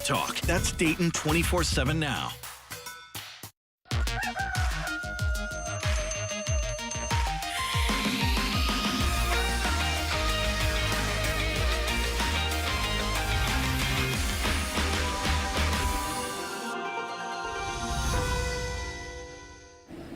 talk. That's Dayton 24/7 now.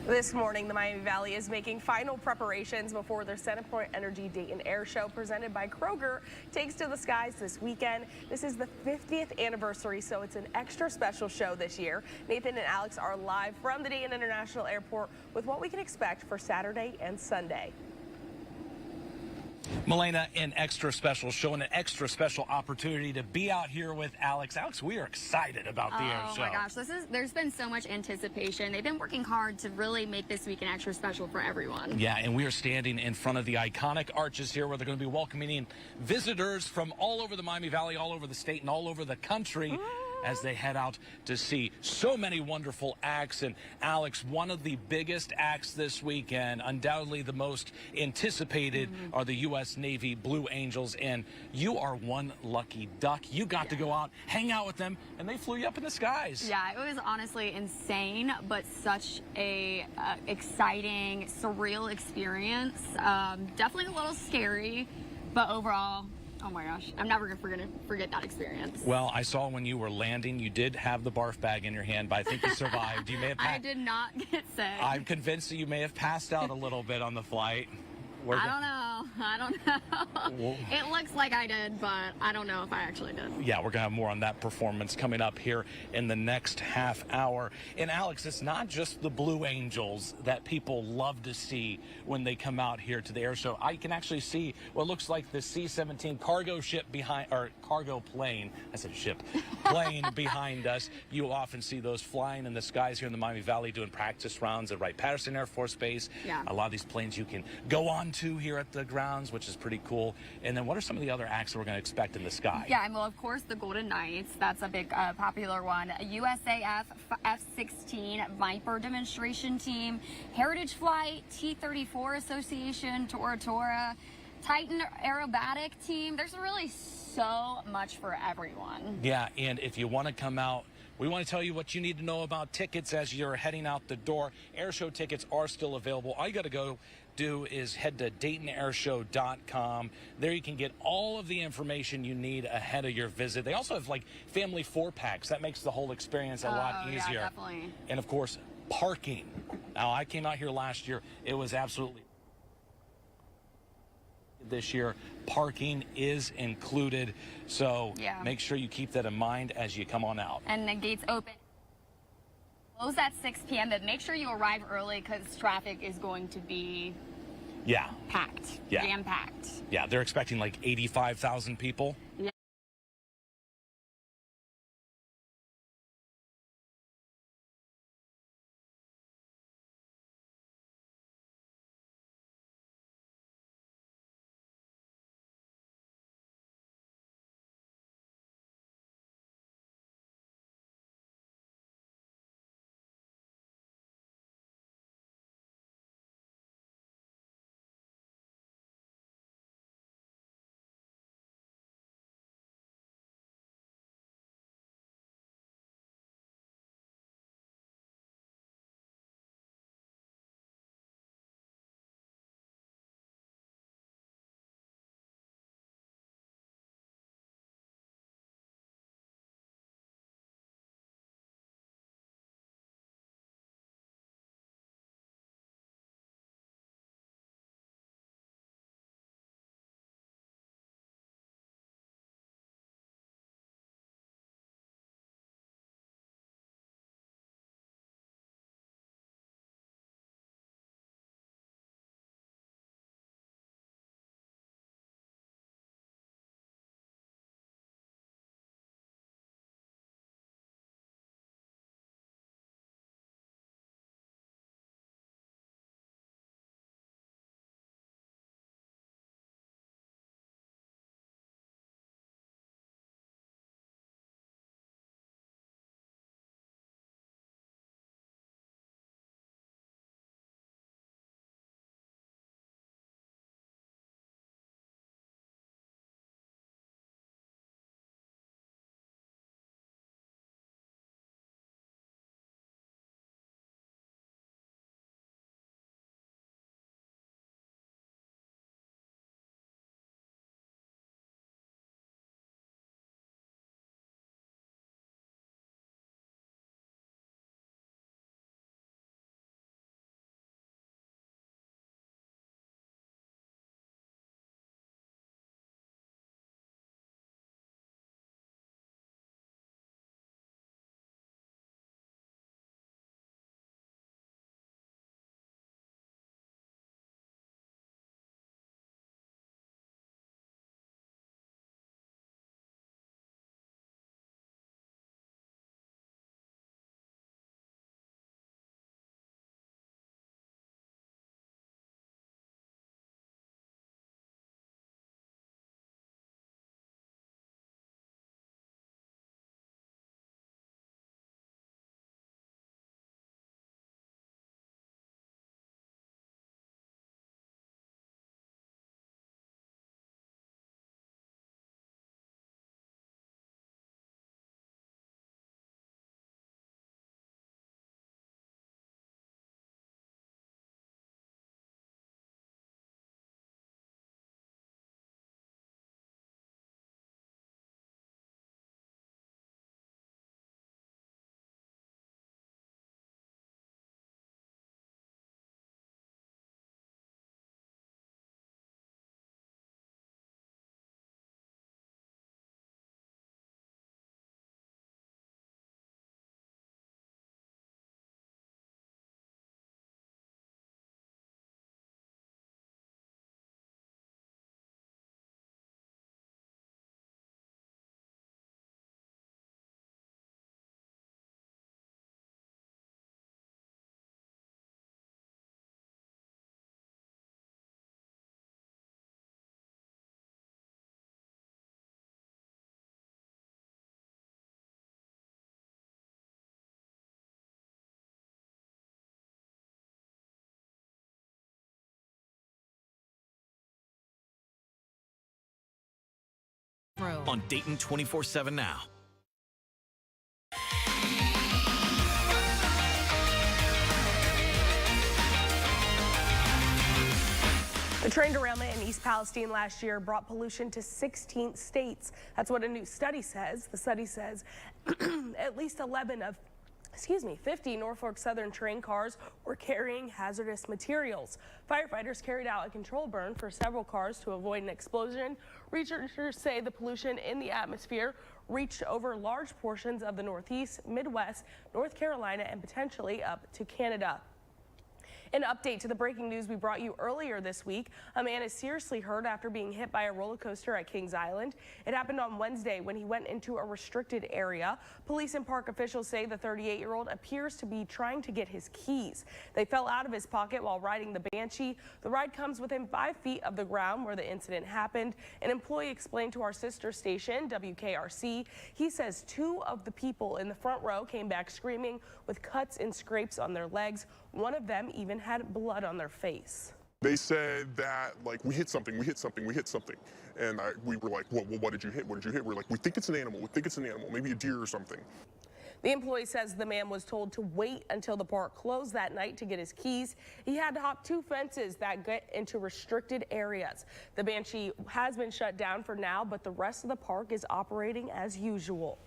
This morning, the Miami Valley is making final preparations before their CenterPoint Energy Dayton Air Show presented by Kroger takes to the skies this weekend. This is the 50th anniversary, so it's an extra special show this year. Nathan and Alex are live from the Dayton International Airport with what we can expect for Saturday and Sunday. Melena, an extra special show and an extra special opportunity to be out here with Alex. Alex, we are excited about the air show. Oh my gosh, there's been so much anticipation. They've been working hard to really make this weekend extra special for everyone. Yeah, and we are standing in front of the iconic arches here where they're going to be welcoming in visitors from all over the Miami Valley, all over the state, and all over the country as they head out to see so many wonderful acts. And Alex, one of the biggest acts this weekend, undoubtedly the most anticipated, are the U.S. Navy Blue Angels. And you are one lucky duck. You got to go out, hang out with them, and they flew you up in the skies. Yeah, it was honestly insane, but such a exciting, surreal experience. Definitely a little scary, but overall, oh my gosh, I'm never going to forget that experience. Well, I saw when you were landing, you did have the barf bag in your hand, but I think you survived. You may have I did not get sick. I'm convinced that you may have passed out a little bit on the flight. I don't know. It looks like I did, but I don't know if I actually did. Yeah, we're going to have more on that performance coming up here in the next half hour. And Alex, it's not just the Blue Angels that people love to see when they come out here to the air show. I can actually see what looks like the C-17 cargo ship behind, or cargo plane. I said ship. Plane behind us. You'll often see those flying in the skies here in the Miami Valley doing practice rounds at Wright-Patterson Air Force Base. Yeah. A lot of these planes you can go on to here at the grounds, which is pretty cool. And then what are some of the other acts that we're going to expect in the sky? Yeah, well, of course, the Golden Knights. That's a big popular one. USAF F-16 Viper demonstration team, Heritage Flight, T-34 Association, Tora Tora, Titan Aerobatic team. There's really so much for everyone. Yeah, and if you want to come out, we want to tell you what you need to know about tickets as you're heading out the door. Airshow tickets are still available. All you got to go do is head to DaytonAirshow.com. There you can get all of the information you need ahead of your visit. They also have like family 4-packs. That makes the whole experience a lot easier. Yeah, definitely. And of course, parking. Now, I came out here last year. It was absolutely... This year, parking is included, so make sure you keep that in mind as you come on out. And the gates open. Close at 6 p.m., but make sure you arrive early because traffic is going to be packed, jam-packed. Yeah, they're expecting like 85,000 people. Yeah. Now on Dayton 24/7 Now. The train derailment in East Palestine last year brought pollution to 16 states. That's what a new study says. The study says at least 50 Norfolk Southern train cars were carrying hazardous materials. Firefighters carried out a control burn for several cars to avoid an explosion. Researchers say the pollution in the atmosphere reached over large portions of the Northeast, Midwest, North Carolina, and potentially up to Canada. An update to the breaking news we brought you earlier this week. A man is seriously hurt after being hit by a roller coaster at Kings Island. It happened on Wednesday when he went into a restricted area. Police and park officials say the 38-year-old appears to be trying to get his keys. They fell out of his pocket while riding the Banshee. The ride comes within 5 feet of the ground where the incident happened. An employee explained to our sister station, WKRC. He says 2 of the people in the front row came back screaming with cuts and scrapes on their legs. One of them even had blood on their face. They said that, like, we hit something. And we were like, well, what did you hit? We're like, we think it's an animal. Maybe a deer or something. The employee says the man was told to wait until the park closed that night to get his keys. He had to hop 2 fences that get into restricted areas. The Banshee has been shut down for now, but the rest of the park is operating as usual.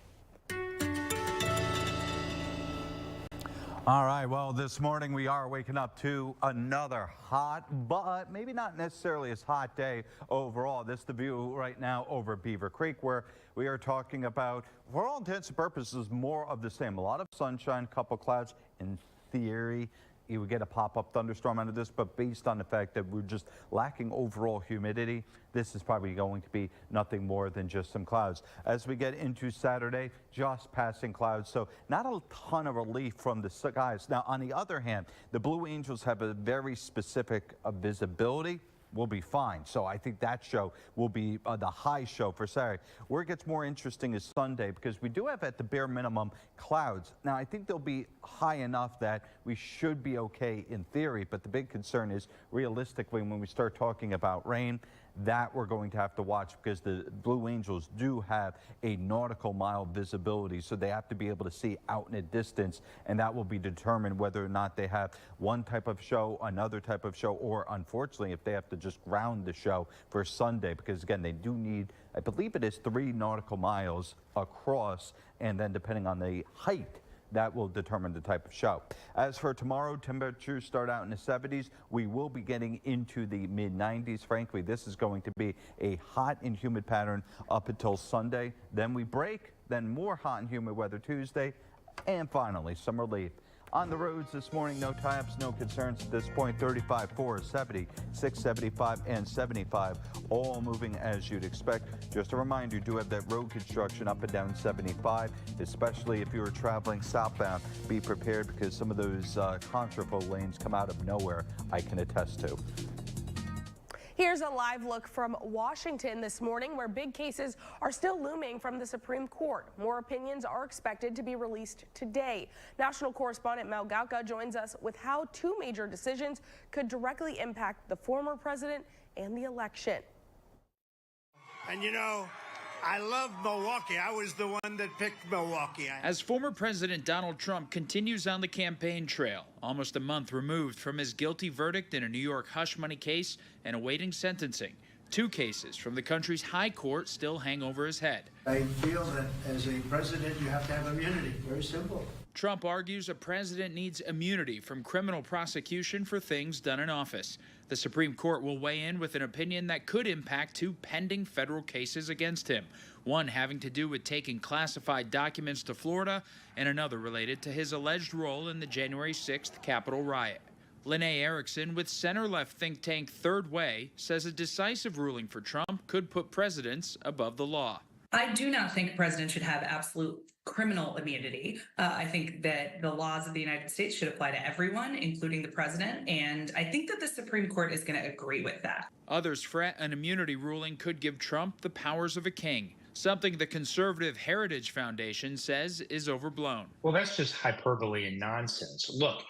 All right, well, this morning we are waking up to another hot, but maybe not necessarily as hot day overall. This is the view right now over Beaver Creek, where we are talking about, for all intents and purposes, more of the same. A lot of sunshine, couple clouds. In theory, you would get a pop-up thunderstorm out of this, but based on the fact that we're just lacking overall humidity, this is probably going to be nothing more than just some clouds. As we get into Saturday, just passing clouds, so not a ton of relief from the skies. Now, on the other hand, the Blue Angels have a very specific visibility. We'll be fine. So I think that show will be the high show for Saturday. Where it gets more interesting is Sunday, because we do have at the bare minimum clouds. Now, I think they'll be high enough that we should be okay in theory, but the big concern is realistically when we start talking about rain, that we're going to have to watch, because the Blue Angels do have a nautical mile visibility, so they have to be able to see out in a distance, and that will be determined whether or not they have one type of show, another type of show, or unfortunately if they have to just ground the show for Sunday, because again, they do need, I believe it is 3 nautical miles across, and then depending on the height, that will determine the type of show. As for tomorrow, temperatures start out in the 70s. We will be getting into the mid-90s. Frankly, this is going to be a hot and humid pattern up until Sunday. Then we break, then more hot and humid weather Tuesday, and finally some relief. On the roads this morning, no tie-ups, no concerns at this point. 35, 4, 70, 6, 75, and 75, all moving as you'd expect. Just a reminder, you do have that road construction up and down 75, especially if you are traveling southbound. Be prepared, because some of those contraflow lanes come out of nowhere, I can attest to. Here's a live look from Washington this morning, where big cases are still looming from the Supreme Court. More opinions are expected to be released today. National correspondent Mel Gauka joins us with how 2 major decisions could directly impact the former president and the election. And you know, I love Milwaukee. I was the one that picked Milwaukee. As former President Donald Trump continues on the campaign trail, almost a month removed from his guilty verdict in a New York hush money case and awaiting sentencing, 2 cases from the country's high court still hang over his head. I feel that as a president, you have to have immunity. Very simple. Trump argues a president needs immunity from criminal prosecution for things done in office. The Supreme Court will weigh in with an opinion that could impact 2 pending federal cases against him, one having to do with taking classified documents to Florida, and another related to his alleged role in the January 6th Capitol riot. Lene Erickson with center-left think tank Third Way says a decisive ruling for Trump could put presidents above the law. I do not think a president should have absolute criminal immunity. I think that the laws of the United States should apply to everyone, including the president, and I think that the Supreme Court is going to agree with that. Others fret an immunity ruling could give Trump the powers of a king, something the conservative Heritage Foundation says is overblown. Well, that's just hyperbole and nonsense. Look,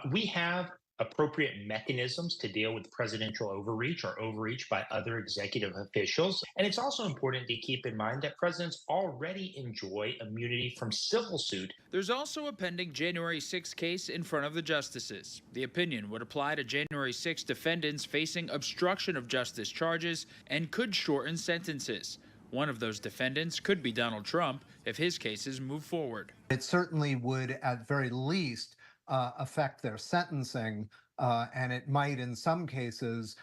we have appropriate mechanisms to deal with presidential overreach or overreach by other executive officials. And it's also important to keep in mind that presidents already enjoy immunity from civil suit. There's also a pending January 6 case in front of the justices. The opinion would apply to January 6 defendants facing obstruction of justice charges and could shorten sentences. One of those defendants could be Donald Trump if his cases move forward. It certainly would, at very least, affect their sentencing, and it might, in some cases,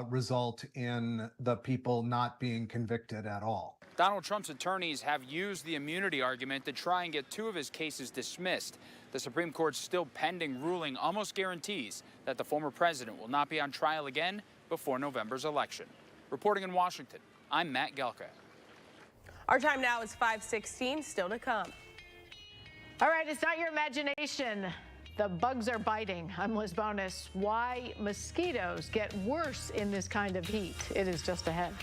result in the people not being convicted at all. Donald Trump's attorneys have used the immunity argument to try and get 2 of his cases dismissed. The Supreme Court's still pending ruling almost guarantees that the former president will not be on trial again before November's election. Reporting in Washington, I'm Matt Gelka. Our time now is 5:16, still to come. All right, it's not your imagination. The bugs are biting. I'm Liz Bonus. Why mosquitoes get worse in this kind of heat? It is just ahead.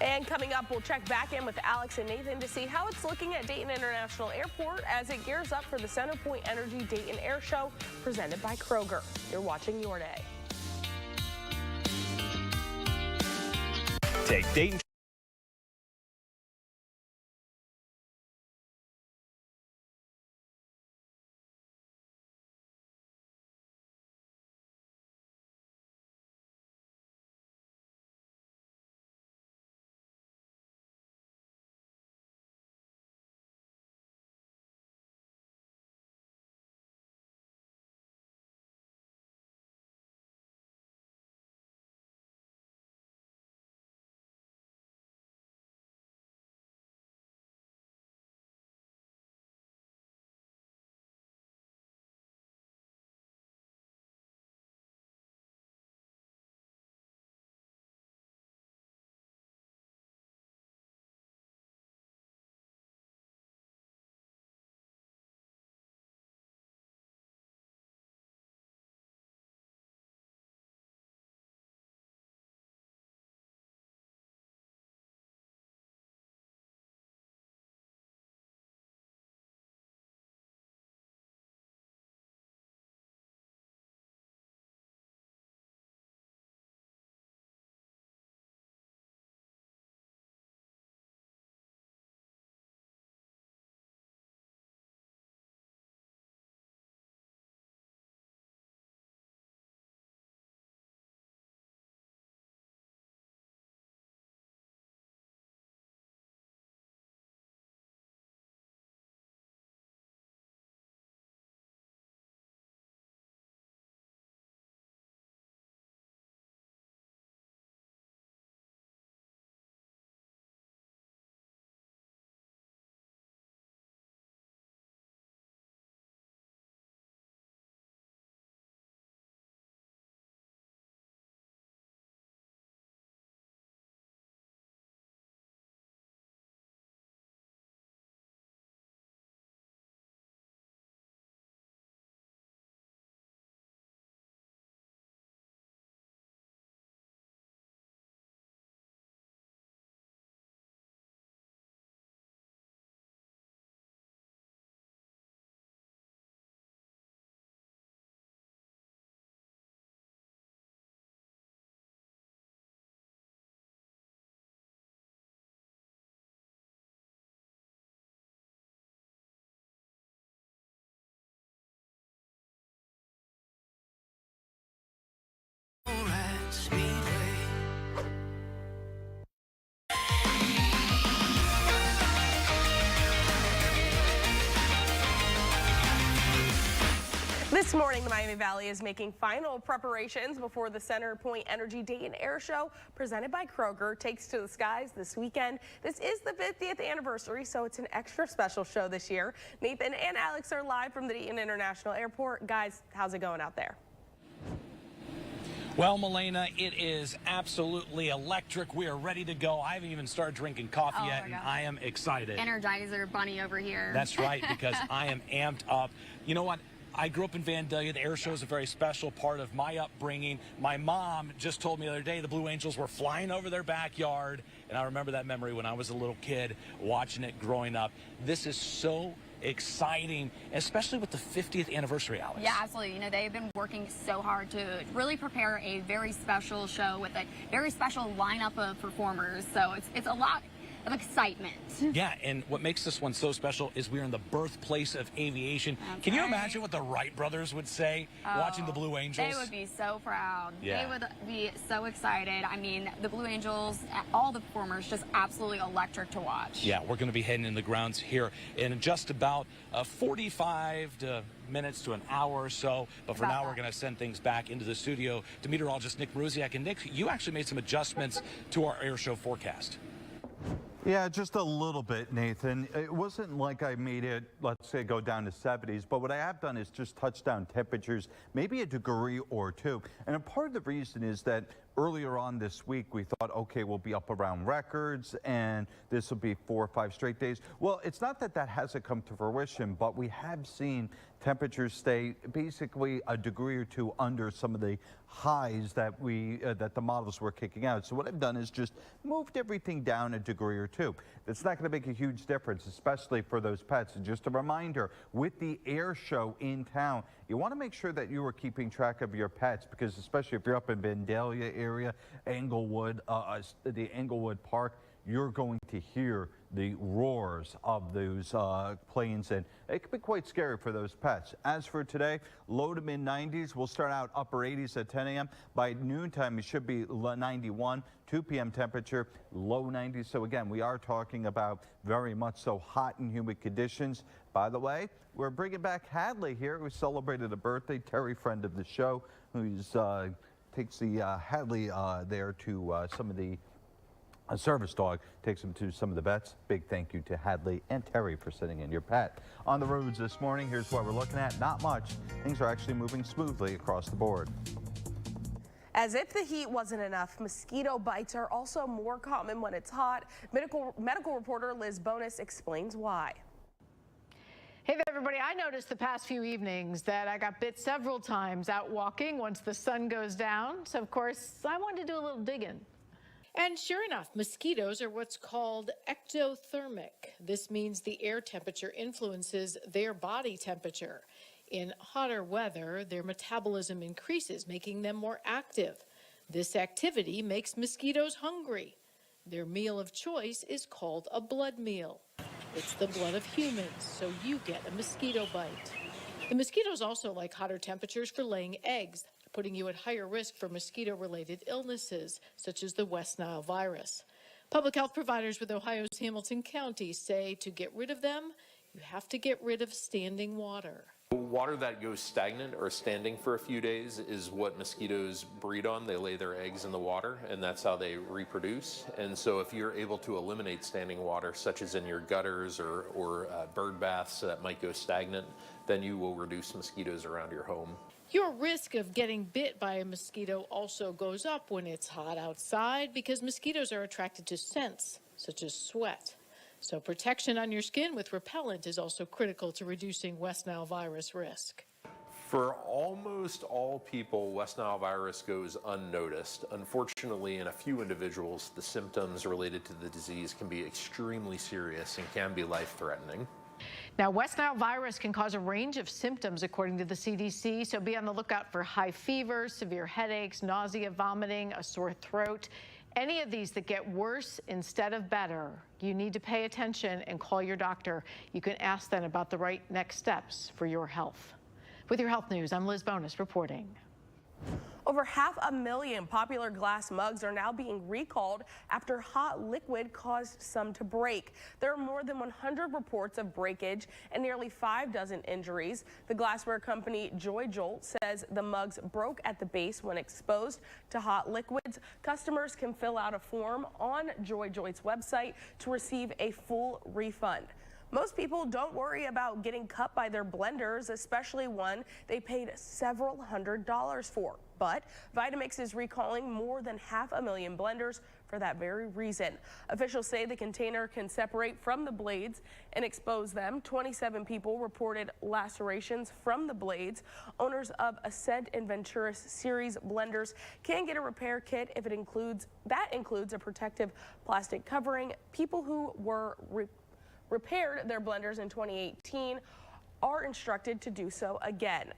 And coming up, we'll check back in with Alex and Nathan to see how it's looking at Dayton International Airport as it gears up for the CenterPoint Energy Dayton Air Show presented by Kroger. You're watching Your Day. Take Dayton. This morning, the Miami Valley is making final preparations before the CenterPoint Energy Dayton Air Show presented by Kroger takes to the skies this weekend. This is the 50th anniversary, so it's an extra special show this year. Nathan and Alex are live from the Dayton International Airport. Guys, how's it going out there? Well, Milena, it is absolutely electric. We are ready to go. I haven't even started drinking coffee yet, and I am excited. Energizer bunny over here. That's right, because I am amped up. You know what? I grew up in Vandalia. The air show is a very special part of my upbringing. My mom just told me the other day the Blue Angels were flying over their backyard, and I remember that memory when I was a little kid watching it growing up. This is so exciting, especially with the 50th anniversary, Alex. Yeah, absolutely. You know, they've been working so hard to really prepare a very special show with a very special lineup of performers. So it's a lot of excitement. Yeah, and what makes this one so special is we're in the birthplace of aviation. That's Can you right. imagine what the Wright brothers would say watching the Blue Angels? They would be so proud. Yeah. They would be so excited. I mean, the Blue Angels, all the performers, just absolutely electric to watch. Yeah, we're going to be heading in the grounds here in just about 45 minutes to an hour or so. But for now, we're going to send things back into the studio to meteorologist Nick Maruziak. And Nick, you actually made some adjustments to our air show forecast. Yeah, just a little bit, Nathan. It wasn't like I made it, let's say, go down to 70s, but what I have done is just touch down temperatures, maybe a degree or two. And a part of the reason is that earlier on this week, we thought, okay, we'll be up around records and this will be 4 or 5 straight days. Well, it's not that that hasn't come to fruition, but we have seen temperatures stay basically a degree or two under some of the highs that that the models were kicking out. So what I've done is just moved everything down a degree or two. It's not going to make a huge difference, especially for those pets. And just a reminder, with the air show in town, you want to make sure that you are keeping track of your pets, because especially if you're up in Vandalia area, Englewood, the Englewood Park, you're going to hear the roars of those planes, and it can be quite scary for those pets. As for today, low to mid 90s. We'll start out upper 80s at 10 a.m. By noontime, it should be 91. 2 p.m. temperature, low 90s. So again, we are talking about very much so hot and humid conditions. By the way, we're bringing back Hadley here. We celebrated a birthday. Terry, friend of the show, who's takes the Hadley there to some of the a service dog, takes him to some of the vets. Big thank you to Hadley and Terry for sending in your pet. On the roads this morning, here's what we're looking at. Not much. Things are actually moving smoothly across the board. As if the heat wasn't enough, mosquito bites are also more common when it's hot. Medical reporter Liz Bonus explains why. Hey there, everybody. I noticed the past few evenings that I got bit several times out walking once the sun goes down. So, of course, I wanted to do a little digging. And sure enough, mosquitoes are what's called ectothermic. This means the air temperature influences their body temperature. In hotter weather, their metabolism increases, making them more active. This activity makes mosquitoes hungry. Their meal of choice is called a blood meal. It's the blood of humans, so you get a mosquito bite. The mosquitoes also like hotter temperatures for laying eggs, putting you at higher risk for mosquito-related illnesses, such as the West Nile virus. Public health providers with Ohio's Hamilton County say to get rid of them, you have to get rid of standing water. Water that goes stagnant or standing for a few days is what mosquitoes breed on. They lay their eggs in the water, and that's how they reproduce. And so if you're able to eliminate standing water, such as in your gutters or bird baths that might go stagnant, then you will reduce mosquitoes around your home. Your risk of getting bit by a mosquito also goes up when it's hot outside because mosquitoes are attracted to scents, such as sweat. So protection on your skin with repellent is also critical to reducing West Nile virus risk. For almost all people, West Nile virus goes unnoticed. Unfortunately, in a few individuals, the symptoms related to the disease can be extremely serious and can be life-threatening. Now, West Nile virus can cause a range of symptoms, according to the CDC, so be on the lookout for high fever, severe headaches, nausea, vomiting, a sore throat. Any of these that get worse instead of better, you need to pay attention and call your doctor. You can ask them about the right next steps for your health. With your health news, I'm Liz Bonus reporting. Over 500,000 popular glass mugs are now being recalled after hot liquid caused some to break. There are more than 100 reports of breakage and nearly 6 injuries. The glassware company Joy Jolt says the mugs broke at the base when exposed to hot liquids. Customers can fill out a form on Joy Jolt's website to receive a full refund. Most people don't worry about getting cut by their blenders, especially one they paid several $100s for. But Vitamix is recalling more than 500,000 blenders for that very reason. Officials say the container can separate from the blades and expose them. 27 people reported lacerations from the blades. Owners of Ascent and Venturis series blenders can get a repair kit if it includes a protective plastic covering. People who were repaired their blenders in 2018 are instructed to do so again.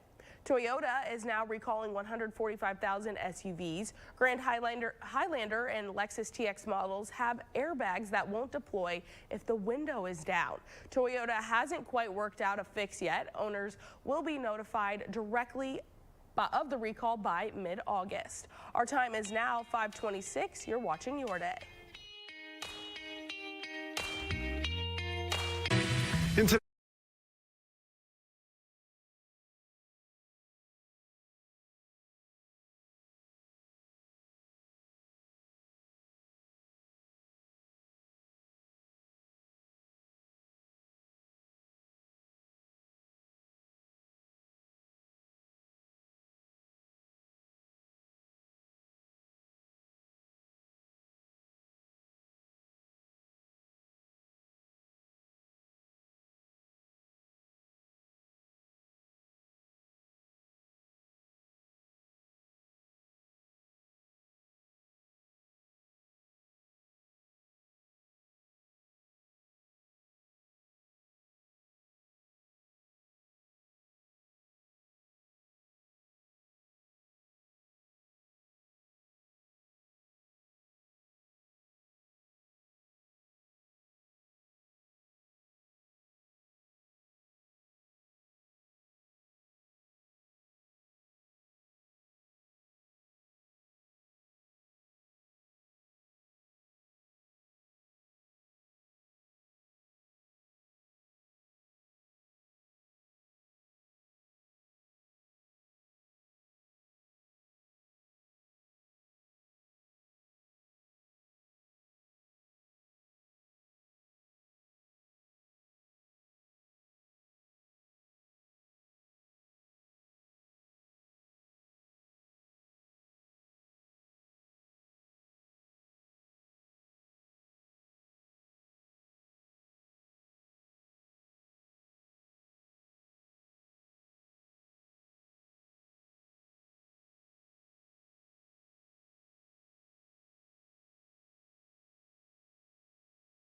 Toyota is now recalling 145,000 SUVs. Grand Highlander and Lexus TX models have airbags that won't deploy if the window is down. Toyota hasn't quite worked out a fix yet. Owners will be notified directly of the recall by mid-August. Our time is now 5:26. You're watching Your Day.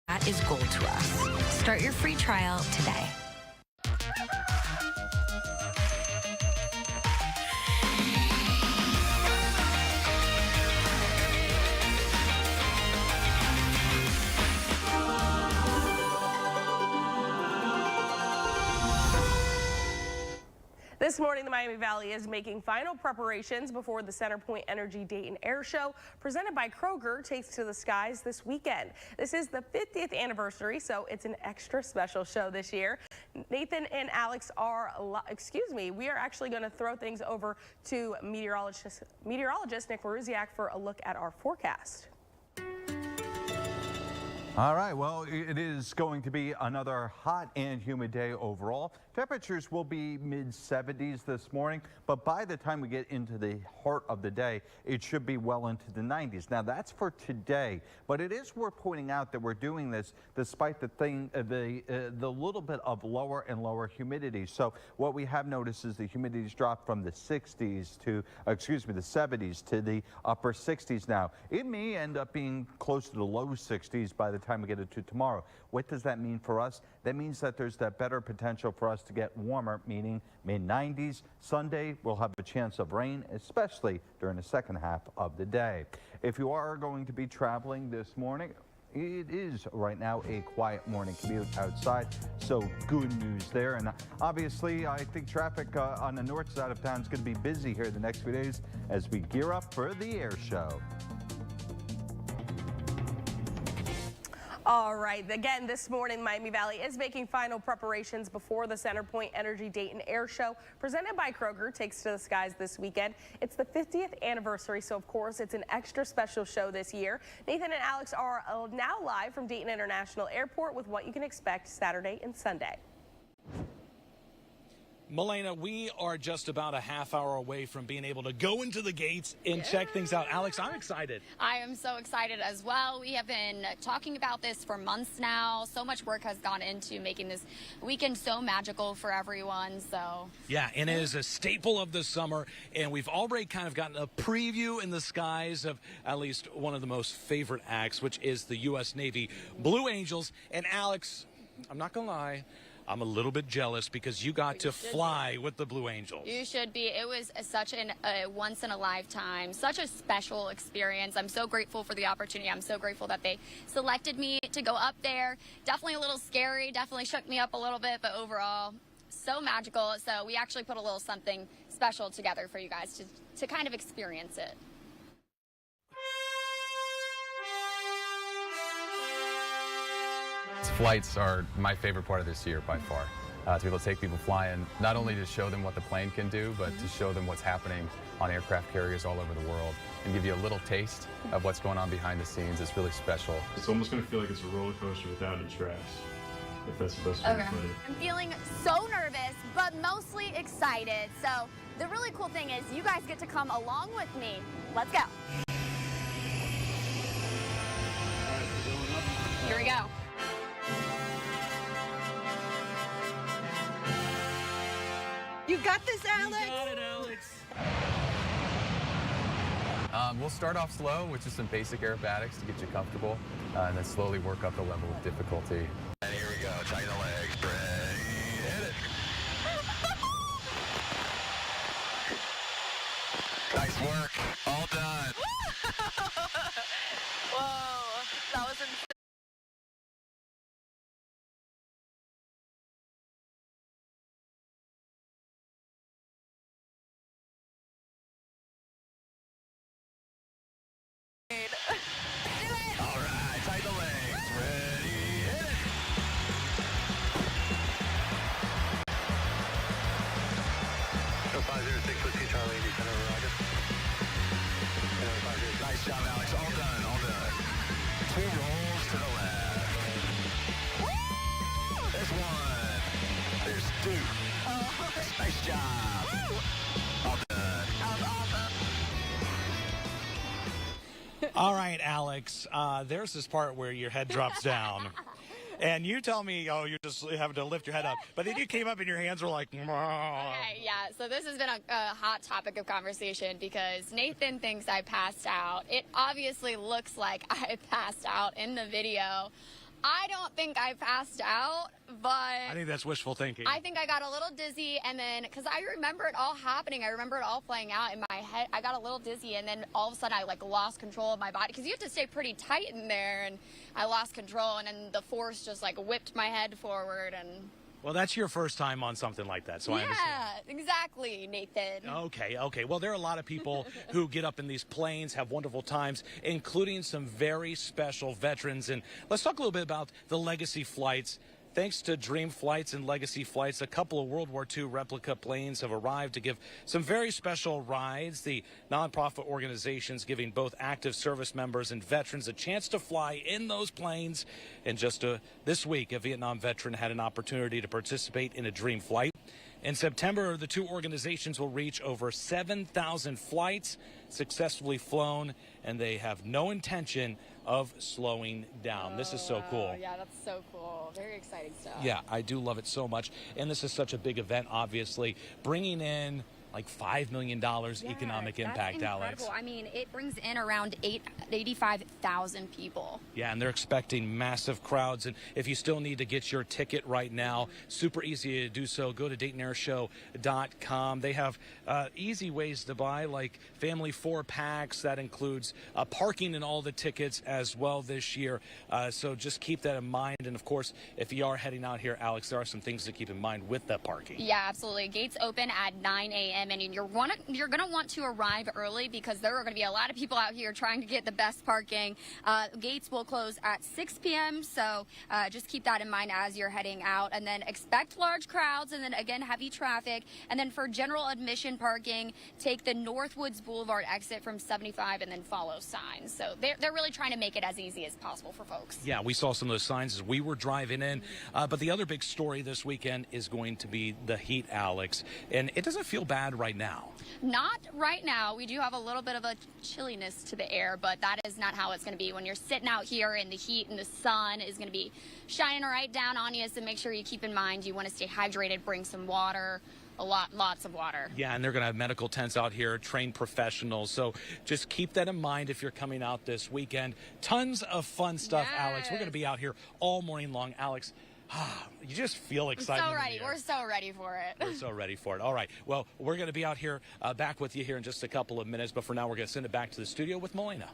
That is gold to us. Start your free trial today. This morning, the Miami Valley is making final preparations before the Centerpoint Energy Dayton Air Show, presented by Kroger, takes to the skies this weekend. This is the 50th anniversary, so it's an extra special show this year. Nathan and Alex are, we are actually going to throw things over to meteorologist Nick Maruziak for a look at our forecast. All right, well, it is going to be another hot and humid day overall. Temperatures will be mid-70s this morning, but by the time we get into the heart of the day, it should be well into the 90s. Now, that's for today, but it is worth pointing out that we're doing this despite the little bit of lower and lower humidity. So what we have noticed is the humidity's dropped from the 60s to, the 70s to the upper 60s now. It may end up being close to the low 60s by the time we get into tomorrow. What does that mean for us? That means that there's that better potential for us to get warmer, meaning mid-90s. Sunday, we'll have a chance of rain, especially during the second half of the day. If you are going to be traveling this morning, it is right now a quiet morning commute outside, so good news there. And obviously, I think traffic on the north side of town is going to be busy here the next few days as we gear up for the air show. All right, again, this morning, Miami Valley is making final preparations before the Centerpoint Energy Dayton Air Show, presented by Kroger, takes to the skies this weekend. It's the 50th anniversary, so of course, it's an extra special show this year. Nathan and Alex are now live from Dayton International Airport with what you can expect Saturday and Sunday. Milena, we are just about a half hour away from being able to go into the gates and check things out. Alex, I'm excited. I am so excited as well. We have been talking about this for months now. So much work has gone into making this weekend so magical for everyone. So yeah, and it is a staple of the summer, and we've already kind of gotten a preview in the skies of at least one of the most favorite acts, which is the U.S. Navy Blue Angels. And Alex, I'm not going to lie. I'm a little bit jealous because you got to fly with the Blue Angels. You should be. It was such a once in a lifetime, such a special experience. I'm so grateful for the opportunity. I'm so grateful that they selected me to go up there. Definitely a little scary, definitely shook me up a little bit, but overall, so magical. So we actually put a little something special together for you guys to kind of experience it. Flights are my favorite part of this year by far. To be able to take people flying, not only to show them what the plane can do, but to show them what's happening on aircraft carriers all over the world and give you a little taste of what's going on behind the scenes. It's really special. It's almost going to feel like it's a roller coaster without any stress, if that's the best way to put it. I'm feeling so nervous, but mostly excited. So the really cool thing is you guys get to come along with me. Let's go. Here we go. You got this, Alex. You got it, Alex. We'll start off slow with just some basic aerobatics to get you comfortable, and then slowly work up the level of difficulty. And here we go. Tighten the legs. Ready. Hit it. Nice work. All done. Whoa, that was insane. All right. Tighten the legs. Ready. Hit it. Go 506 with 2 Charlie, descend over Roger. Nice job, Alex. All done. All done. 2 rolls to the left. There's 1. There's 2. Nice job. All done. All right, Alex, there's this part where your head drops down. And you tell me, oh, you're just having to lift your head up. But then you came up and your hands were like, Okay, yeah, so this has been a hot topic of conversation because Nathan thinks I passed out. It obviously looks like I passed out in the video. I don't think I passed out, but I think that's wishful thinking. I think I got a little dizzy, and then because I remember it all happening, I remember it all playing out in my head. I got a little dizzy, and then all of a sudden I like lost control of my body because you have to stay pretty tight in there, and I lost control, and then the force just like whipped my head forward. And Well, that's your first time on something like that, so I understand. yeah, exactly, Nathan. Okay. Well, there are a lot of people who get up in these planes, have wonderful times, including some very special veterans. And let's talk a little bit about the legacy flights. Thanks to Dream Flights and Legacy Flights, a couple of World War II replica planes have arrived to give some very special rides. The nonprofit organizations giving both active service members and veterans a chance to fly in those planes. And just this week, a Vietnam veteran had an opportunity to participate in a Dream Flight. In September, the two organizations will reach over 7,000 flights successfully flown, and they have no intention of slowing down. This is so cool. Yeah, that's so cool. Very exciting stuff. Yeah, I do love it so much. And this is such a big event, obviously, bringing in like $5 million economic impact, Alex. I mean, it brings in around 85,000 people. Yeah, and they're expecting massive crowds. And if you still need to get your ticket right now, super easy to do so. Go to DaytonAirShow.com. They have easy ways to buy, like family 4-packs. That includes parking and all the tickets as well this year. So just keep that in mind. And, of course, if you are heading out here, Alex, there are some things to keep in mind with that parking. Yeah, absolutely. Gates open at 9 a.m. And you're going to want to arrive early because there are going to be a lot of people out here trying to get the best parking. Gates will close at 6 p.m. So just keep that in mind as you're heading out. And then expect large crowds and then, again, heavy traffic. And then for general admission parking, take the Northwoods Boulevard exit from 75 and then follow signs. So they're really trying to make it as easy as possible for folks. Yeah, we saw some of those signs as we were driving in. But the other big story this weekend is going to be the heat, Alex. And it doesn't feel bad right now. Not right now. We do have a little bit of a chilliness to the air, but that is not how it's going to be when you're sitting out here in the heat and the sun is going to be shining right down on you. So make sure you keep in mind you want to stay hydrated, bring some water, lots of water. Yeah, and they're going to have medical tents out here, trained professionals. So just keep that in mind if you're coming out this weekend. Tons of fun stuff, Alex. We're going to be out here all morning long. Alex, You just feel I'm excited. so ready. We're so ready for it. We're so ready for it. All right. Well, we're going to be out here back with you here in just a couple of minutes. But for now, we're going to send it back to the studio with Melina.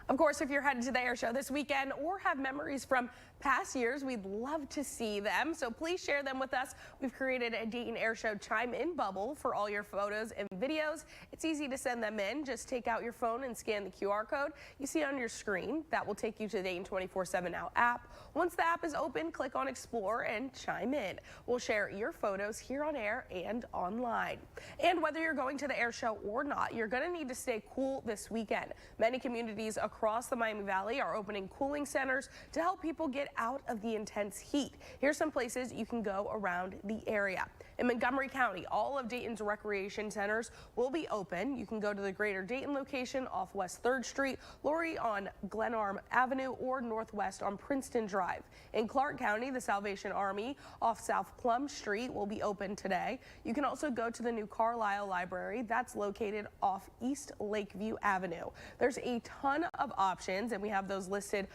Of course, if you're headed to the air show this weekend or have memories from past years, we'd love to see them. So please share them with us. We've created a Dayton Air Show chime-in bubble for all your photos and videos. It's easy to send them in. Just take out your phone and scan the QR code you see on your screen. That will take you to the Dayton 24/7 Now app. Once the app is open, click on Explore and chime in. We'll share your photos here on air and online. And whether you're going to the air show or not, you're going to need to stay cool this weekend. Many communities across the Miami Valley are opening cooling centers to help people get out of the intense heat. Here's some places you can go around the area. In Montgomery County, all of Dayton's recreation centers will be open. You can go to the Greater Dayton location off West 3rd Street, Lori on Glenarm Avenue, or Northwest on Princeton Drive. In Clark County, the Salvation Army off South Plum Street will be open today. You can also go to the new Carlisle Library that's located off East Lakeview Avenue. There's a ton of options, and we have those list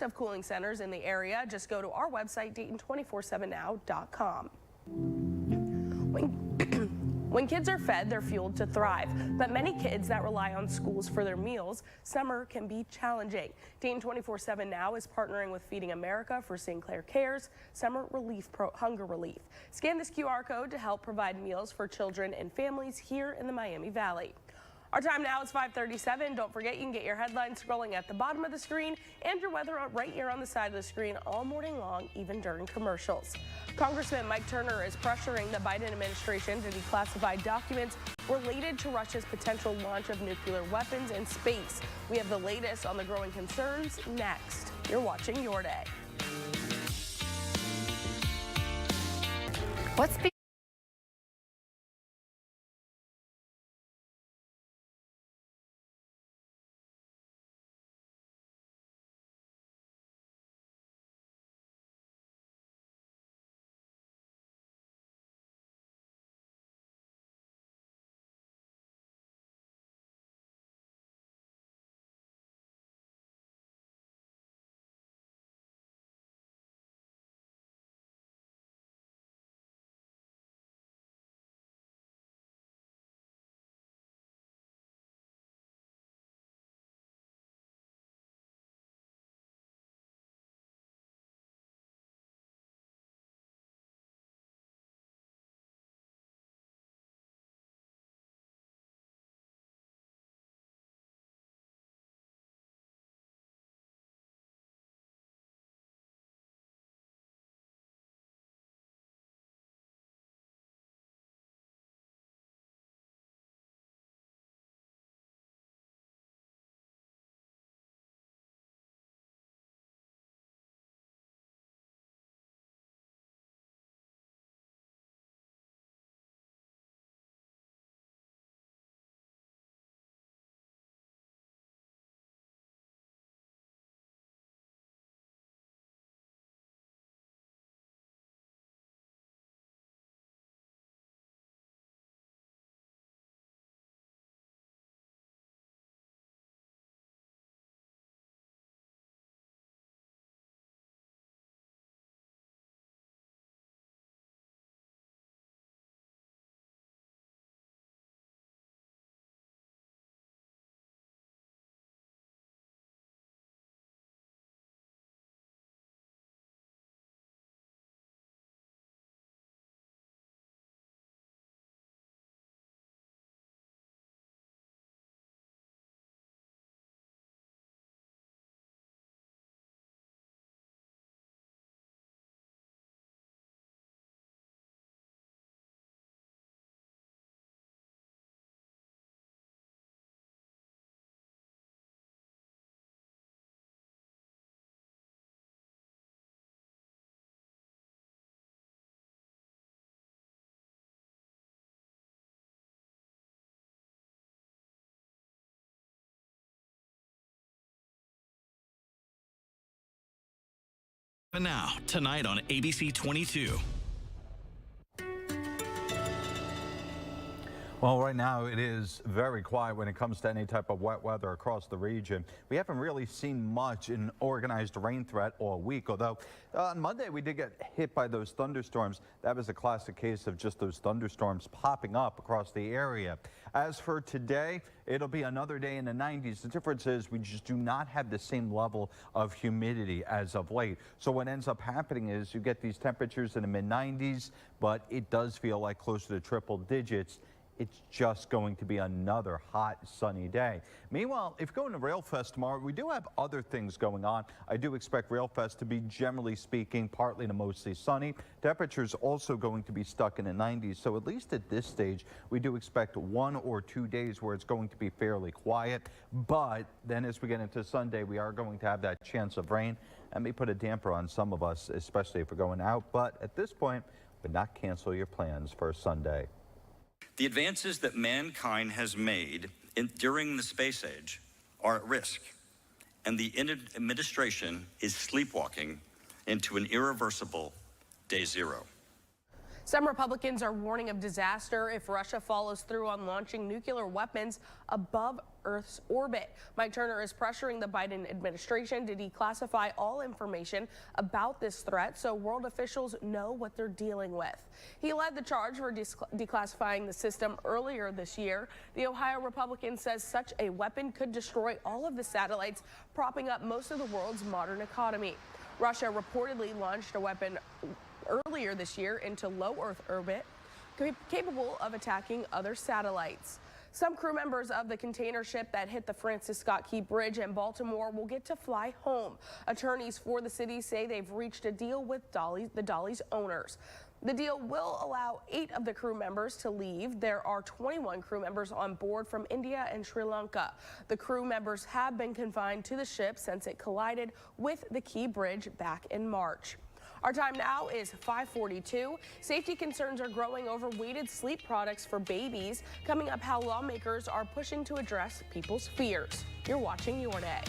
of cooling centers in the area. Just go to our website, Dayton247now.com. When kids are fed, they're fueled to thrive. But many kids that rely on schools for their meals, summer can be challenging. Dayton 24/7 Now is partnering with Feeding America for St. Clair Cares Summer Hunger Relief. Scan this QR code to help provide meals for children and families here in the Miami Valley. Our time now is 5:37. Don't forget, you can get your headlines scrolling at the bottom of the screen and your weather right here on the side of the screen all morning long, even during commercials. Congressman Mike Turner is pressuring the Biden administration to declassify documents related to Russia's potential launch of nuclear weapons in space. We have the latest on the growing concerns next. You're watching Your Day. Now, tonight on ABC 22. Well, right now it is very quiet when it comes to any type of wet weather across the region. We haven't really seen much in organized rain threat all week, although on Monday we did get hit by those thunderstorms. That was a classic case of just those thunderstorms popping up across the area. As for today, it'll be another day in the 90s. The difference is we just do not have the same level of humidity as of late. So what ends up happening is you get these temperatures in the mid-90s, but it does feel like closer to triple digits. It's just going to be another hot, sunny day. Meanwhile, if you're going to Railfest tomorrow, we do have other things going on. I do expect Railfest to be, generally speaking, partly to mostly sunny. Temperatures also going to be stuck in the 90s. So at least at this stage, we do expect 1 or 2 days where it's going to be fairly quiet. But then as we get into Sunday, we are going to have that chance of rain. That may put a damper on some of us, especially if we're going out. But at this point, would not cancel your plans for Sunday. The advances that mankind has made during the space age are at risk, and the administration is sleepwalking into an irreversible day zero. Some Republicans are warning of disaster if Russia follows through on launching nuclear weapons above Earth's orbit. Mike Turner is pressuring the Biden administration to declassify all information about this threat so world officials know what they're dealing with. He led the charge for declassifying the system earlier this year. The Ohio Republican says such a weapon could destroy all of the satellites propping up most of the world's modern economy. Russia reportedly launched a weapon earlier this year into low Earth orbit, capable of attacking other satellites. Some crew members of the container ship that hit the Francis Scott Key Bridge in Baltimore will get to fly home. Attorneys for the city say they've reached a deal with the Dolly's owners. The deal will allow 8 of the crew members to leave. There are 21 crew members on board from India and Sri Lanka. The crew members have been confined to the ship since it collided with the Key Bridge back in March. Our time now is 5:42. Safety concerns are growing over weighted sleep products for babies. Coming up, how lawmakers are pushing to address people's fears. You're watching Your Day.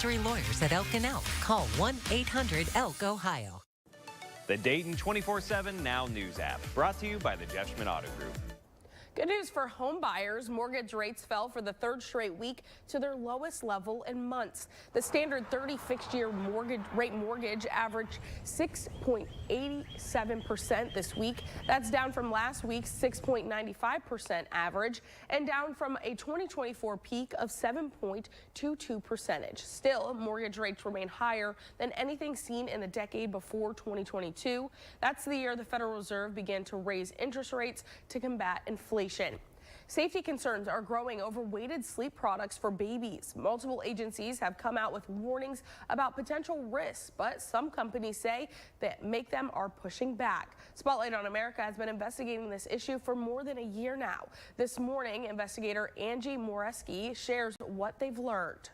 Lawyers at Elk & Elk. Call 1-800-ELK-OHIO. The Dayton 24/7 Now News app, brought to you by the Jeff Schmidt Auto Group. Good news for home buyers. Mortgage rates fell for the third straight week to their lowest level in months. The standard 30 fixed-year mortgage averaged 6.87% this week. That's down from last week's 6.95% average and down from a 2024 peak of 7.22%. Still, mortgage rates remain higher than anything seen in the decade before 2022. That's the year the Federal Reserve began to raise interest rates to combat inflation. Safety concerns are growing over weighted sleep products for babies. Multiple agencies have come out with warnings about potential risks, but some companies say that make them are pushing back. Spotlight on America has been investigating this issue for more than a year now. This morning, investigator Angie Moreski shares what they've learned.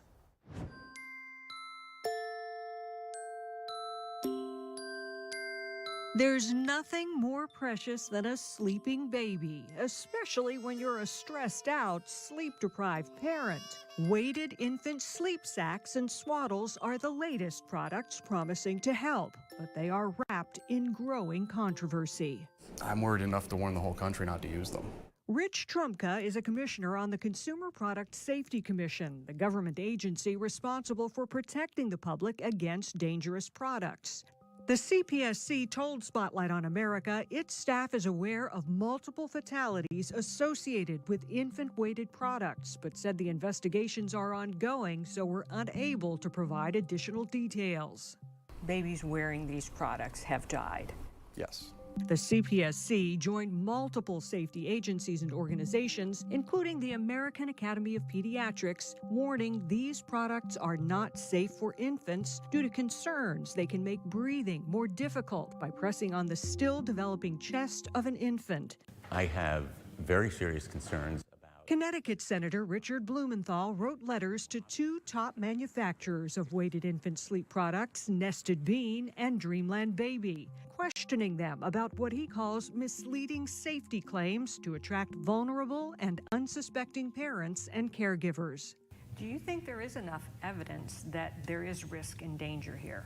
There's nothing more precious than a sleeping baby, especially when you're a stressed out, sleep-deprived parent. Weighted infant sleep sacks and swaddles are the latest products promising to help, but they are wrapped in growing controversy. I'm worried enough to warn the whole country not to use them. Rich Trumka is a commissioner on the Consumer Product Safety Commission, the government agency responsible for protecting the public against dangerous products. The CPSC told Spotlight on America its staff is aware of multiple fatalities associated with infant-weighted products, but said the investigations are ongoing, so we're unable to provide additional details. Babies wearing these products have died. Yes. The CPSC joined multiple safety agencies and organizations, including the American Academy of Pediatrics, warning these products are not safe for infants due to concerns they can make breathing more difficult by pressing on the still developing chest of an infant. I have very serious concerns. Connecticut Senator Richard Blumenthal wrote letters to two top manufacturers of weighted infant sleep products, Nested Bean and Dreamland Baby, questioning them about what he calls misleading safety claims to attract vulnerable and unsuspecting parents and caregivers. Do you think there is enough evidence that there is risk and danger here?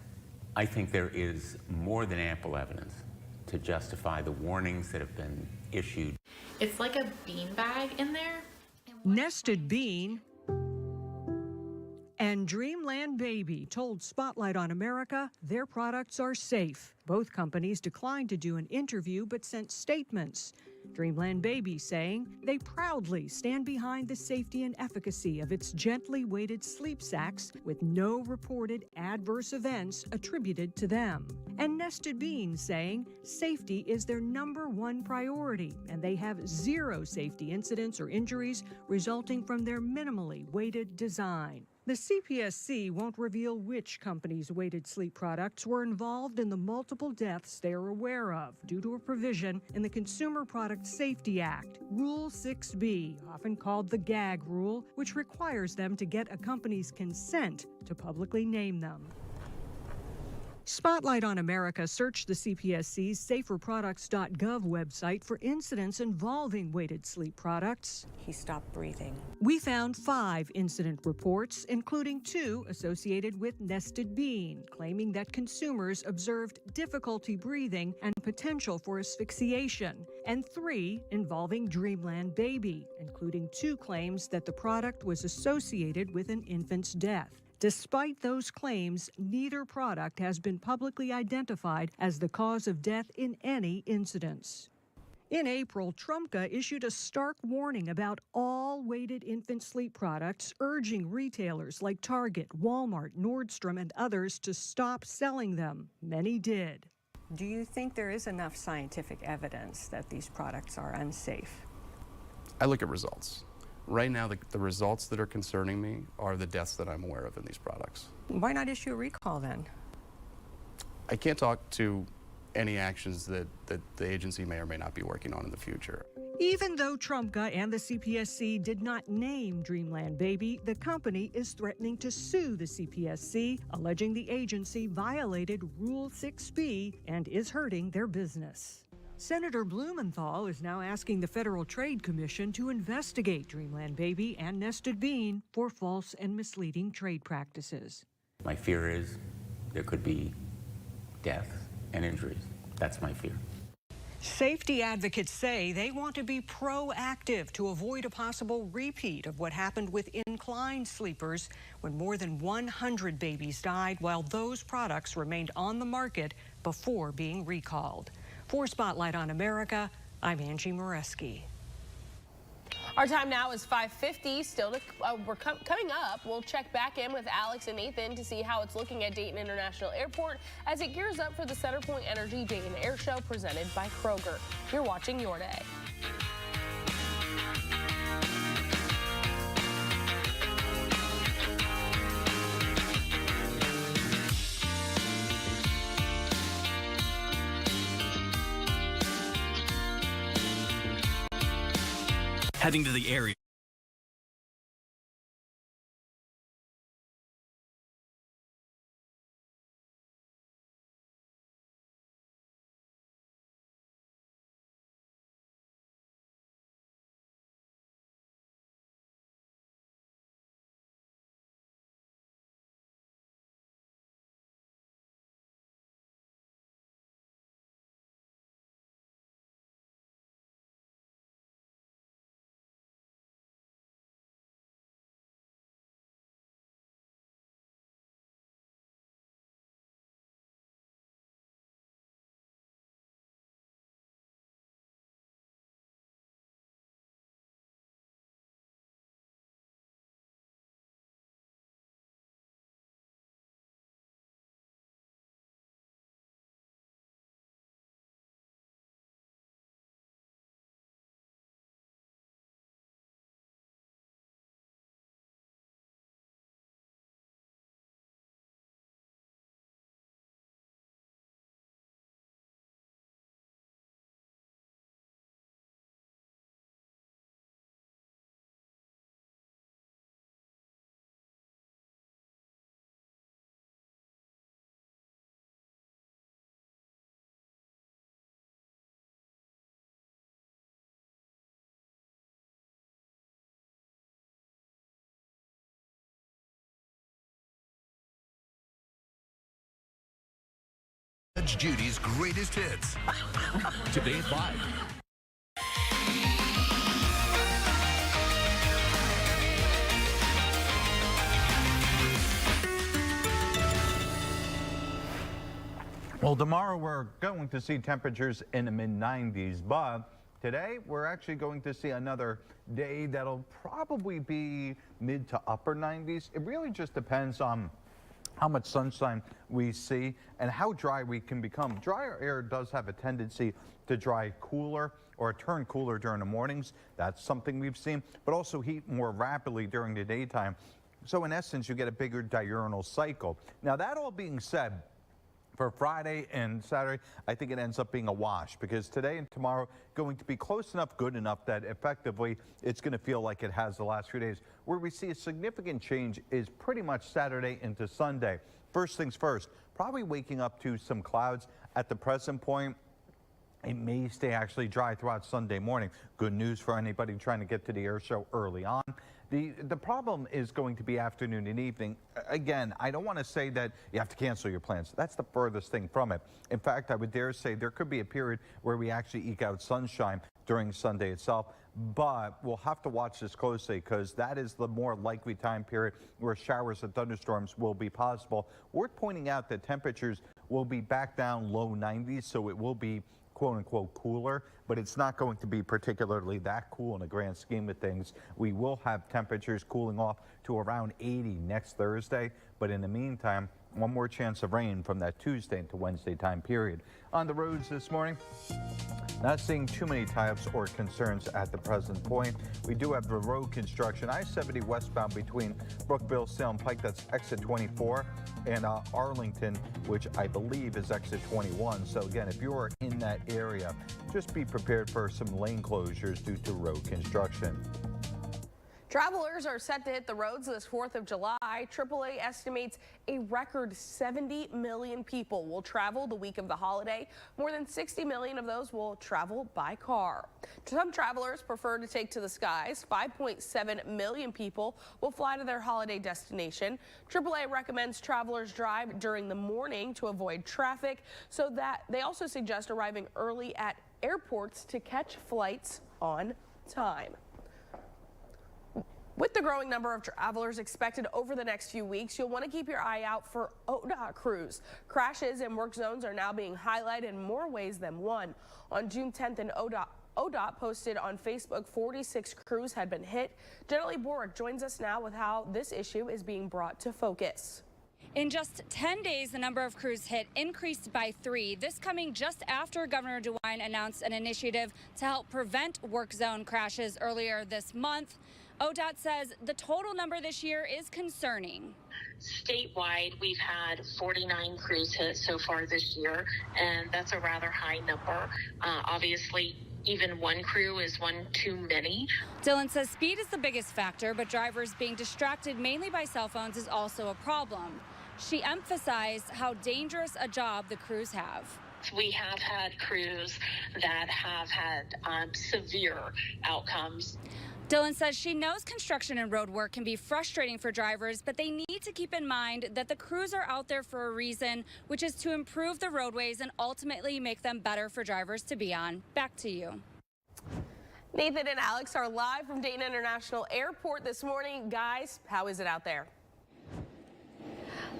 I think there is more than ample evidence to justify the warnings that have been issued. It's like a beanbag in there. Nested Bean and Dreamland Baby told Spotlight on America their products are safe. Both companies declined to do an interview but sent statements. Dreamland Baby saying they proudly stand behind the safety and efficacy of its gently weighted sleep sacks with no reported adverse events attributed to them. And Nested Bean saying safety is their #1 priority and they have 0 safety incidents or injuries resulting from their minimally weighted design. The CPSC won't reveal which company's weighted sleep products were involved in the multiple deaths they are aware of due to a provision in the Consumer Product Safety Act, Rule 6B, often called the gag rule, which requires them to get a company's consent to publicly name them. Spotlight on America searched the CPSC's saferproducts.gov website for incidents involving weighted sleep products. He stopped breathing. We found 5 incident reports, including 2 associated with Nested Bean, claiming that consumers observed difficulty breathing and potential for asphyxiation, and 3 involving Dreamland Baby, including 2 claims that the product was associated with an infant's death. Despite those claims, neither product has been publicly identified as the cause of death in any incidents. In April, Trumka issued a stark warning about all weighted infant sleep products, urging retailers like Target, Walmart, Nordstrom, and others to stop selling them. Many did. Do you think there is enough scientific evidence that these products are unsafe? I look at results. Right now, the results that are concerning me are the deaths that I'm aware of in these products. Why not issue a recall then? I can't talk to any actions that the agency may or may not be working on in the future. Even though Trumka and the CPSC did not name Dreamland Baby, the company is threatening to sue the CPSC, alleging the agency violated Rule 6B and is hurting their business. Senator Blumenthal is now asking the Federal Trade Commission to investigate Dreamland Baby and Nested Bean for false and misleading trade practices. My fear is there could be death and injuries. That's my fear. Safety advocates say they want to be proactive to avoid a possible repeat of what happened with inclined sleepers when more than 100 babies died while those products remained on the market before being recalled. For Spotlight on America, I'm Angie Moreski. Our time now is 5:50. Still, coming up, we'll check back in with Alex and Nathan to see how it's looking at Dayton International Airport as it gears up for the CenterPoint Energy Dayton Air Show presented by Kroger. You're watching Your Day. Heading to the area. Judge Judy's greatest hits. Today at 5. Well, tomorrow we're going to see temperatures in the mid-90s, but today we're actually going to see another day that'll probably be mid to upper 90s. It really just depends on how much sunshine we see and how dry we can become. Drier air does have a tendency to dry cooler or turn cooler during the mornings. That's something we've seen, but also heat more rapidly during the daytime. So in essence, you get a bigger diurnal cycle. Now, that all being said, for Friday and Saturday, I think it ends up being a wash because today and tomorrow going to be close enough, good enough that effectively it's going to feel like it has the last few days. Where we see a significant change is pretty much Saturday into Sunday. First things first, probably waking up to some clouds at the present point. It may stay actually dry throughout Sunday morning. Good news for anybody trying to get to the air show early on. The problem is going to be afternoon and evening. Again, I don't want to say that you have to cancel your plans. That's the furthest thing from it. In fact, I would dare say there could be a period where we actually eke out sunshine during Sunday itself. But we'll have to watch this closely because that is the more likely time period where showers and thunderstorms will be possible. Worth pointing out that temperatures will be back down low 90s, so it will be quote-unquote cooler, but it's not going to be particularly that cool in the grand scheme of things. We will have temperatures cooling off to around 80 next Thursday, but in the meantime, one more chance of rain from that Tuesday to Wednesday time period. On the roads this morning, not seeing too many tie-ups or concerns at the present point. We do have the road construction. I-70 westbound between Brookville, Salem Pike, that's exit 24, and Arlington, which I believe is exit 21. So again, if you are in that area, just be prepared for some lane closures due to road construction. Travelers are set to hit the roads this 4th of July. AAA estimates a record 70 million people will travel the week of the holiday. More than 60 million of those will travel by car. Some travelers prefer to take to the skies. 5.7 million people will fly to their holiday destination. AAA recommends travelers drive during the morning to avoid traffic, so that they also suggest arriving early at airports to catch flights on time. With the growing number of travelers expected over the next few weeks, you'll want to keep your eye out for ODOT crews. Crashes and work zones are now being highlighted in more ways than one. On June 10th, an ODOT posted on Facebook 46 crews had been hit. Jenny Borick joins us now with how this issue is being brought to focus. In just 10 days, the number of crews hit increased by 3. This coming just after Governor DeWine announced an initiative to help prevent work zone crashes earlier this month. ODOT says the total number this year is concerning. Statewide, we've had 49 crews hit so far this year, and that's a rather high number. Obviously, even one crew is one too many. Dylan says speed is the biggest factor, but drivers being distracted mainly by cell phones is also a problem. She emphasized how dangerous a job the crews have. We have had crews that have had severe outcomes. Dylan says she knows construction and road work can be frustrating for drivers, but they need to keep in mind that the crews are out there for a reason, which is to improve the roadways and ultimately make them better for drivers to be on. Back to you. Nathan and Alex are live from Dayton International Airport this morning. Guys, how is it out there?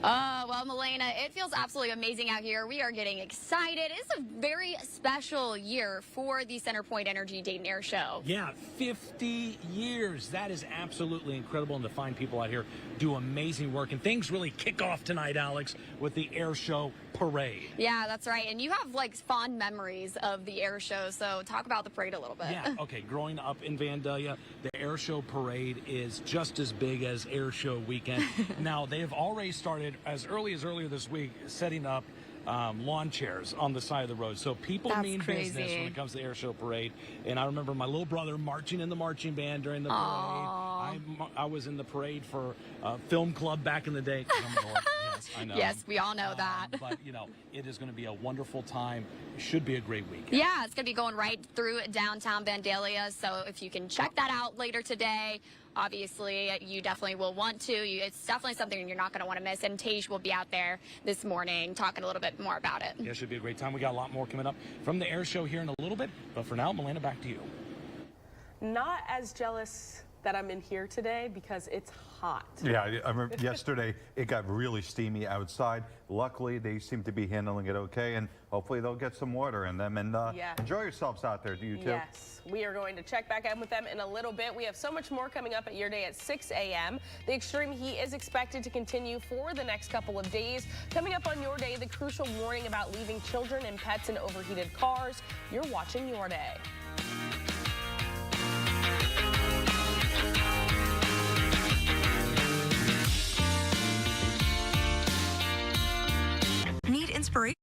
Well, Milena, it feels absolutely amazing out here. We are getting excited. It's a very special year for the CenterPoint Energy Dayton Air Show. Yeah, 50 years. That is absolutely incredible. And to find people out here do amazing work. And things really kick off tonight, Alex, with the Air Show parade. Yeah, that's right. And you have like fond memories of the air show. So talk about the parade a little bit. Yeah, okay. Growing up in Vandalia, the Air Show parade is just as big as Air Show weekend. Now, they have already started as early as earlier this week setting up lawn chairs on the side of the road. So people mean business when it comes to the Air Show parade. And I remember my little brother marching in the marching band during the parade. I was in the parade for film club back in the day. Yes, I know. Yes, we all know that. But, you know, it is going to be a wonderful time. It should be a great week. Yeah, it's going to be going right through downtown Vandalia. So if you can check that out later today, obviously you definitely will want to. It's definitely something you're not going to want to miss. And Tage will be out there this morning talking a little bit more about it. Yeah, it should be a great time. We got a lot more coming up from the Air Show here in a little bit. But for now, Milena, back to you. Not as jealous that I'm in here today because it's hot. Yeah, I remember yesterday it got really steamy outside. Luckily, they seem to be handling it okay, and hopefully they'll get some water in them and enjoy yourselves out there. Do you too? Yes, we are going to check back in with them in a little bit. We have so much more coming up at Your Day at 6 a.m. The extreme heat is expected to continue for the next couple of days. Coming up on Your Day, the crucial warning about leaving children and pets in overheated cars. You're watching Your Day. Need inspiration?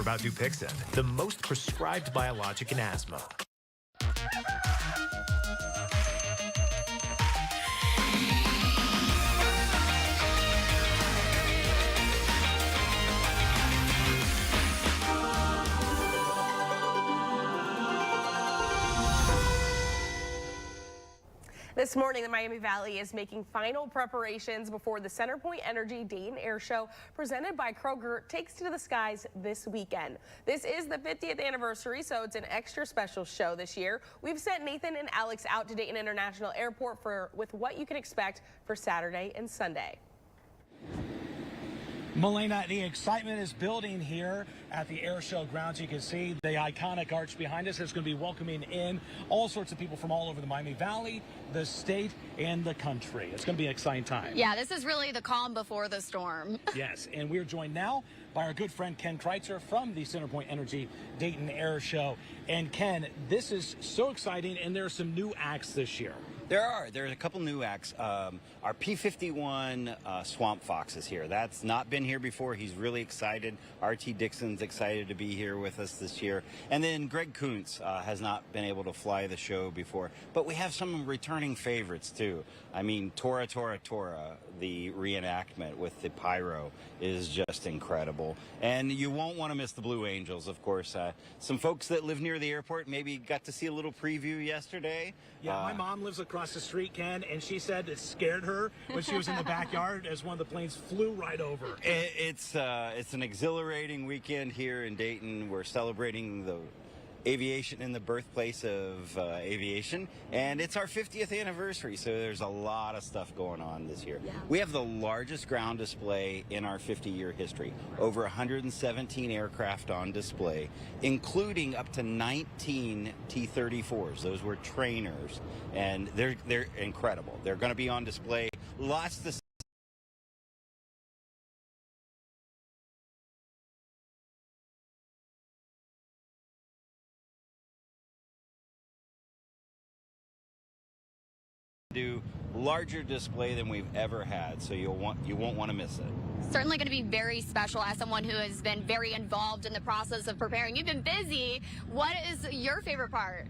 about Dupixent, the most prescribed biologic in asthma. This morning, the Miami Valley is making final preparations before the CenterPoint Energy Dayton Air Show presented by Kroger takes to the skies this weekend. This is the 50th anniversary, so it's an extra special show this year. We've sent Nathan and Alex out to Dayton International Airport with what you can expect for Saturday and Sunday. Melena, the excitement is building here at the air show grounds. You can see the iconic arch behind us. It's going to be welcoming in all sorts of people from all over the Miami Valley, the state, and the country. It's going to be an exciting time. Yeah, this is really the calm before the storm. Yes, and we're joined now by our good friend Ken Kreitzer from the CenterPoint Energy Dayton Air Show. And Ken, this is so exciting, and there are some new acts this year. There's a couple new acts. Our P-51 Swamp Fox is here. That's not been here before. He's really excited. R.T. Dixon's excited to be here with us this year. And then Greg Kuntz has not been able to fly the show before. But we have some returning favorites, too. I mean, Tora, Tora, Tora, the reenactment with the pyro is just incredible. And you won't want to miss the Blue Angels, of course. Some folks that live near the airport maybe got to see a little preview yesterday. Yeah, my mom lives across the street, Ken, and she said it scared her when she was in the backyard as one of the planes flew right over. It's an exhilarating weekend here in Dayton. We're celebrating the aviation and the birthplace of aviation, and it's our 50th anniversary, so there's a lot of stuff going on this year. Yeah. We have the largest ground display in our 50-year history, over 117 aircraft on display, including up to 19 T-34s. Those were trainers, and they're incredible. They're going to be on display. Lots to do, larger display than we've ever had, so you won't want to miss it. Certainly going to be very special as someone who has been very involved in the process of preparing. You've been busy. What is your favorite part?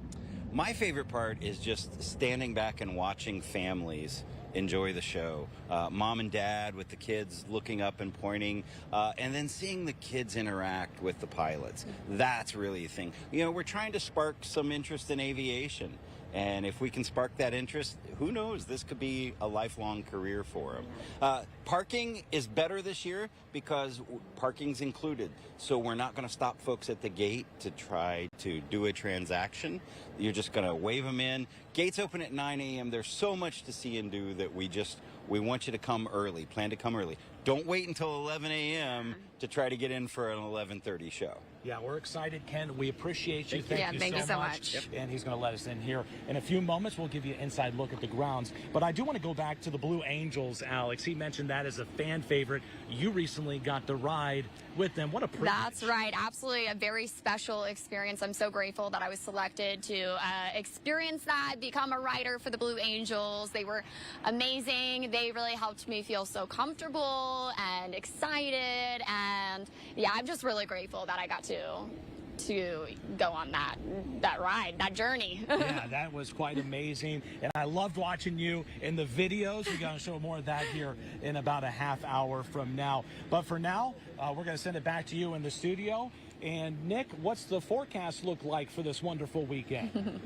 My favorite part is just standing back and watching families enjoy the show. Mom and dad with the kids looking up and pointing, and then seeing the kids interact with the pilots. That's really a thing. You know, we're trying to spark some interest in aviation. And if we can spark that interest, who knows, this could be a lifelong career for them. Parking is better this year because parking's included. So we're not going to stop folks at the gate to try to do a transaction. You're just going to wave them in. Gates open at 9 a.m. There's so much to see and do that we want you to come early. Plan to come early. Don't wait until 11 a.m. to try to get in for an 11:30 show. Yeah, we're excited, Ken. We appreciate you. Thank you so much. Yep. And he's going to let us in here. In a few moments, we'll give you an inside look at the grounds. But I do want to go back to the Blue Angels, Alex. He mentioned that as a fan favorite. You recently got to ride with them. What a privilege. That's right. Absolutely a very special experience. I'm so grateful that I was selected to experience that, become a rider for the Blue Angels. They were amazing. They really helped me feel so comfortable and excited. And yeah, I'm just really grateful that I got to go on that ride, that journey. Yeah, that was quite amazing. And I loved watching you in the videos. We're going to show more of that here in about a half hour from now. But for now, we're going to send it back to you in the studio. And Nick, what's the forecast look like for this wonderful weekend?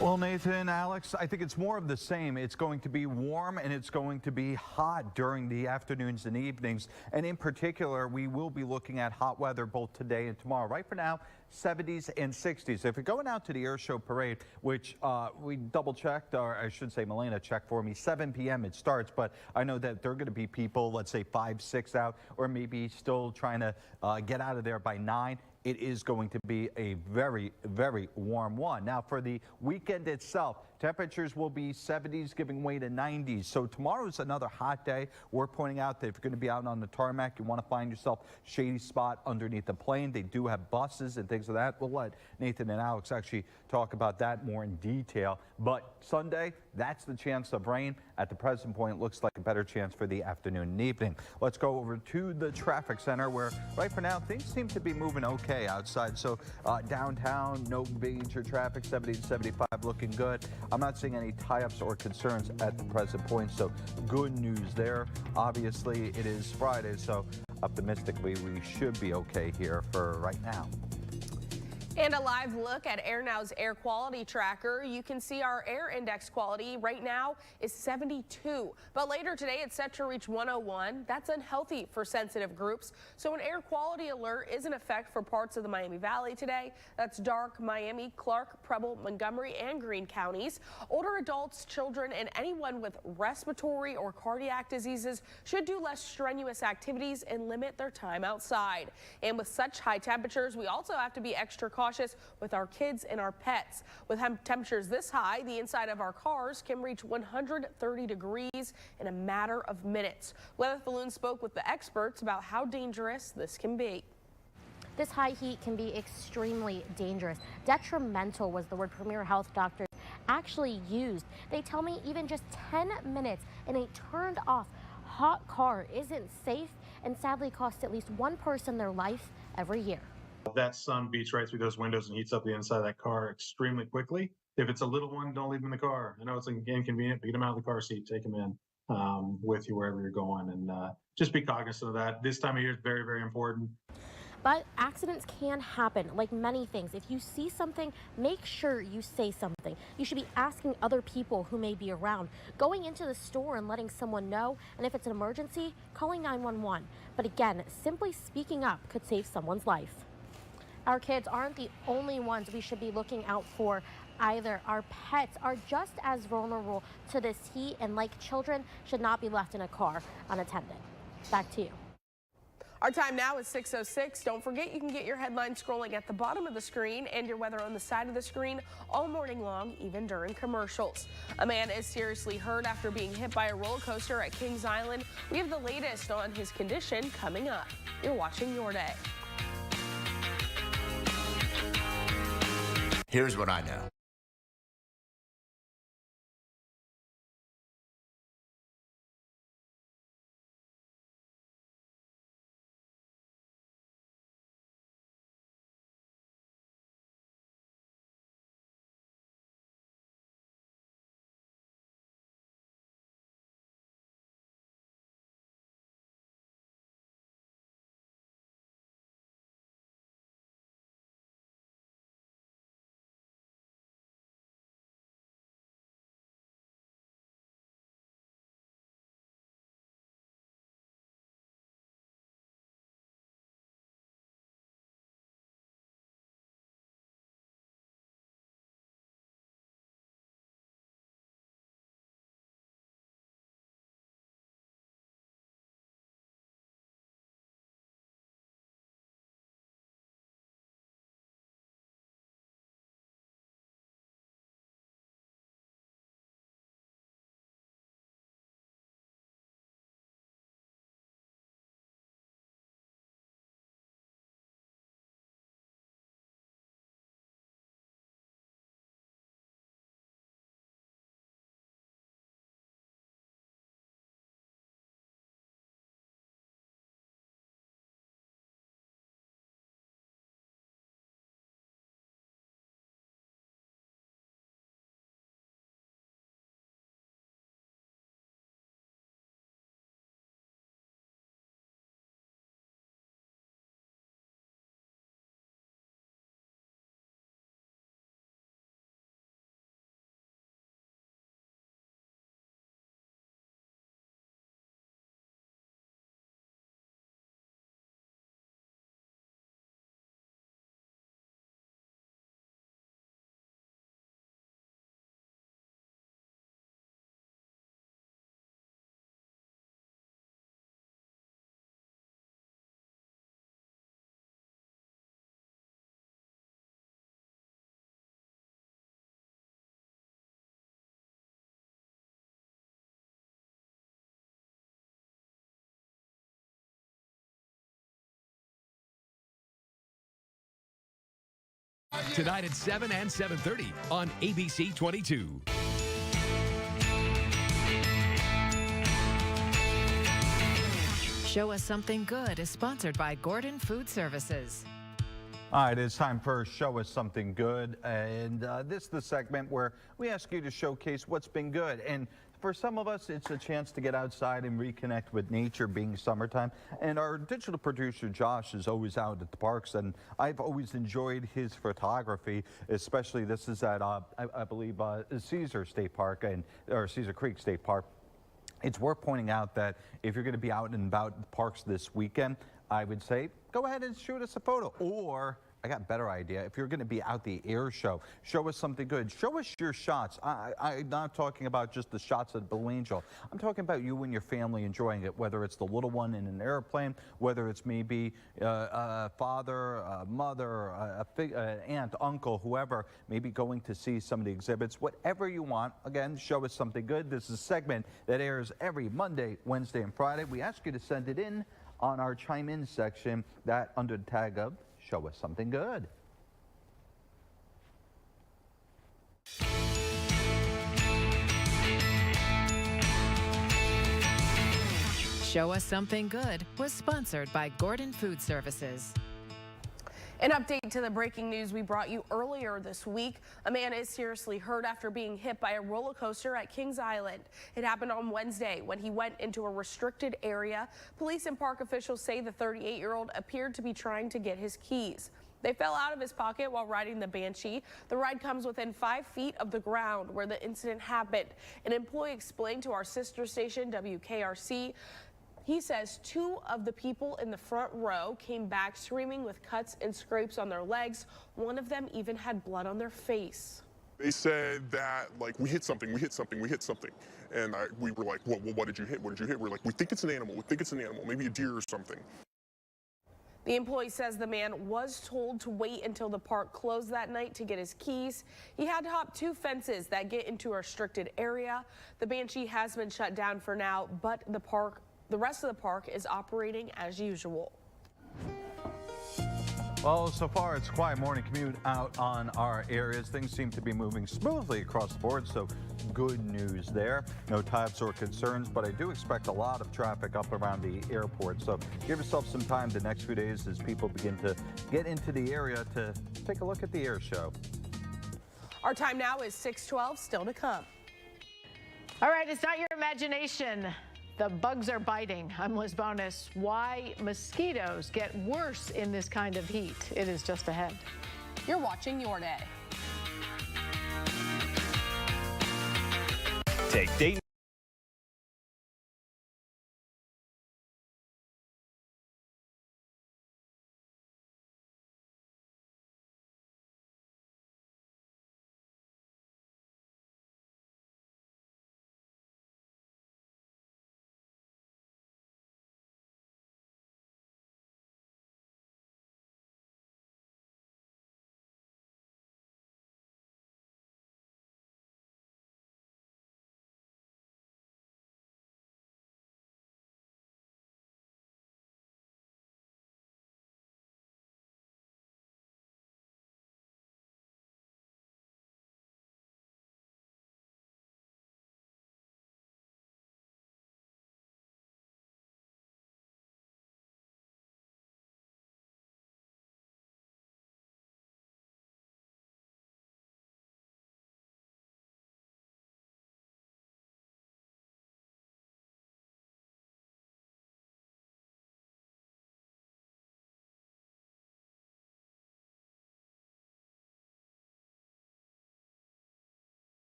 Well, Nathan, Alex, I think it's more of the same. It's going to be warm and it's going to be hot during the afternoons and evenings. And in particular, we will be looking at hot weather both today and tomorrow. Right for now, 70s and 60s. If you're going out to the air show parade, which we double checked, or I should say Melena checked for me, 7 p.m. it starts, but I know that there are going to be people, let's say 5, 6 out, or maybe still trying to get out of there by 9. It is going to be a very, very warm one. Now, for the weekend itself, temperatures will be 70s, giving way to 90s. So tomorrow's another hot day. We're pointing out that if you're going to be out on the tarmac, you want to find yourself shady spot underneath the plane. They do have buses and things of that. We'll let Nathan and Alex actually talk about that more in detail. But Sunday, that's the chance of rain. At the present point, it looks like a better chance for the afternoon and evening. Let's go over to the traffic center where right for now things seem to be moving okay outside. So downtown, no major traffic, 70 to 75 looking good. I'm not seeing any tie-ups or concerns at the present point, so good news there. Obviously, it is Friday, so optimistically we should be okay here for right now. And a live look at AirNow's air quality tracker. You can see our air index quality right now is 72, but later today it's set to reach 101. That's unhealthy for sensitive groups. So an air quality alert is in effect for parts of the Miami Valley today. That's Darke, Miami, Clark, Preble, Montgomery, and Greene counties. Older adults, children, and anyone with respiratory or cardiac diseases should do less strenuous activities and limit their time outside. And with such high temperatures, we also have to be extra cautious with our kids and our pets. With temperatures this high, the inside of our cars can reach 130 degrees in a matter of minutes. Weather Balloon spoke with the experts about how dangerous this can be. This high heat can be extremely dangerous. Detrimental was the word Premier Health doctors actually used. They tell me even just 10 minutes in a turned off hot car isn't safe and sadly costs at least one person their life every year. That sun beats right through those windows and heats up the inside of that car extremely quickly. If it's a little one, don't leave them in the car. I know it's inconvenient, but get them out of the car seat, take them in with you wherever you're going, and just be cognizant of that. This time of year is very, very important. But accidents can happen, like many things. If you see something, make sure you say something. You should be asking other people who may be around, going into the store and letting someone know, and if it's an emergency, calling 911. But again, simply speaking up could save someone's life. Our kids aren't the only ones we should be looking out for either. Our pets are just as vulnerable to this heat, and like children, should not be left in a car unattended. Back to you. Our time now is 6:06. Don't forget you can get your headline scrolling at the bottom of the screen and your weather on the side of the screen all morning long, even during commercials. A man is seriously hurt after being hit by a roller coaster at Kings Island. We have the latest on his condition coming up. You're watching Your Day. Here's what I know. tonight at 7 and 7:30 on ABC 22. Show Us Something Good is sponsored by Gordon Food Services. All right, it's time for Show Us Something Good, and this is the segment where we ask you to showcase what's been good. And for some of us, it's a chance to get outside and reconnect with nature, being summertime. And our digital producer, Josh, is always out at the parks, and I've always enjoyed his photography, especially this is at, I believe, Cedar State Park, or Cedar Creek State Park. It's worth pointing out that if you're going to be out and about the parks this weekend, I would say go ahead and shoot us a photo. Or I got a better idea. If you're going to be out the air show, show us something good. Show us your shots. I'm not talking about just the shots of the Blue Angel. I'm talking about you and your family enjoying it, whether it's the little one in an airplane, whether it's maybe a father, a mother, aunt, uncle, whoever, maybe going to see some of the exhibits. Whatever you want. Again, show us something good. This is a segment that airs every Monday, Wednesday, and Friday. We ask you to send it in on our Chime In section, that under the tag of Show Us Something Good. Show Us Something Good was sponsored by Gordon Food Services. An update to the breaking news we brought you earlier this week. A man is seriously hurt after being hit by a roller coaster at Kings Island. It happened on Wednesday when he went into a restricted area. Police and park officials say the 38-year-old appeared to be trying to get his keys. They fell out of his pocket while riding the Banshee. The ride comes within 5 feet of the ground where the incident happened. An employee explained to our sister station, WKRC, he says 2 of the people in the front row came back screaming with cuts and scrapes on their legs. One of them even had blood on their face. They said that, like, we hit something, we hit something, we hit something. And we were like, well, what did you hit? What did you hit? We're like, we think it's an animal. We think it's an animal, maybe a deer or something. The employee says the man was told to wait until the park closed that night to get his keys. He had to hop 2 fences that get into a restricted area. The Banshee has been shut down for now, but the rest of the park is operating as usual. Well, so far it's a quiet morning commute out on our areas. Things seem to be moving smoothly across the board, so good news there. No types or concerns, but I do expect a lot of traffic up around the airport. So give yourself some time the next few days as people begin to get into the area to take a look at the air show. Our time now is 6:12, still to come. All right, it's not your imagination. The bugs are biting. I'm Liz Bonus. Why mosquitoes get worse in this kind of heat? It is just ahead. You're watching Your Day. Take Dayton.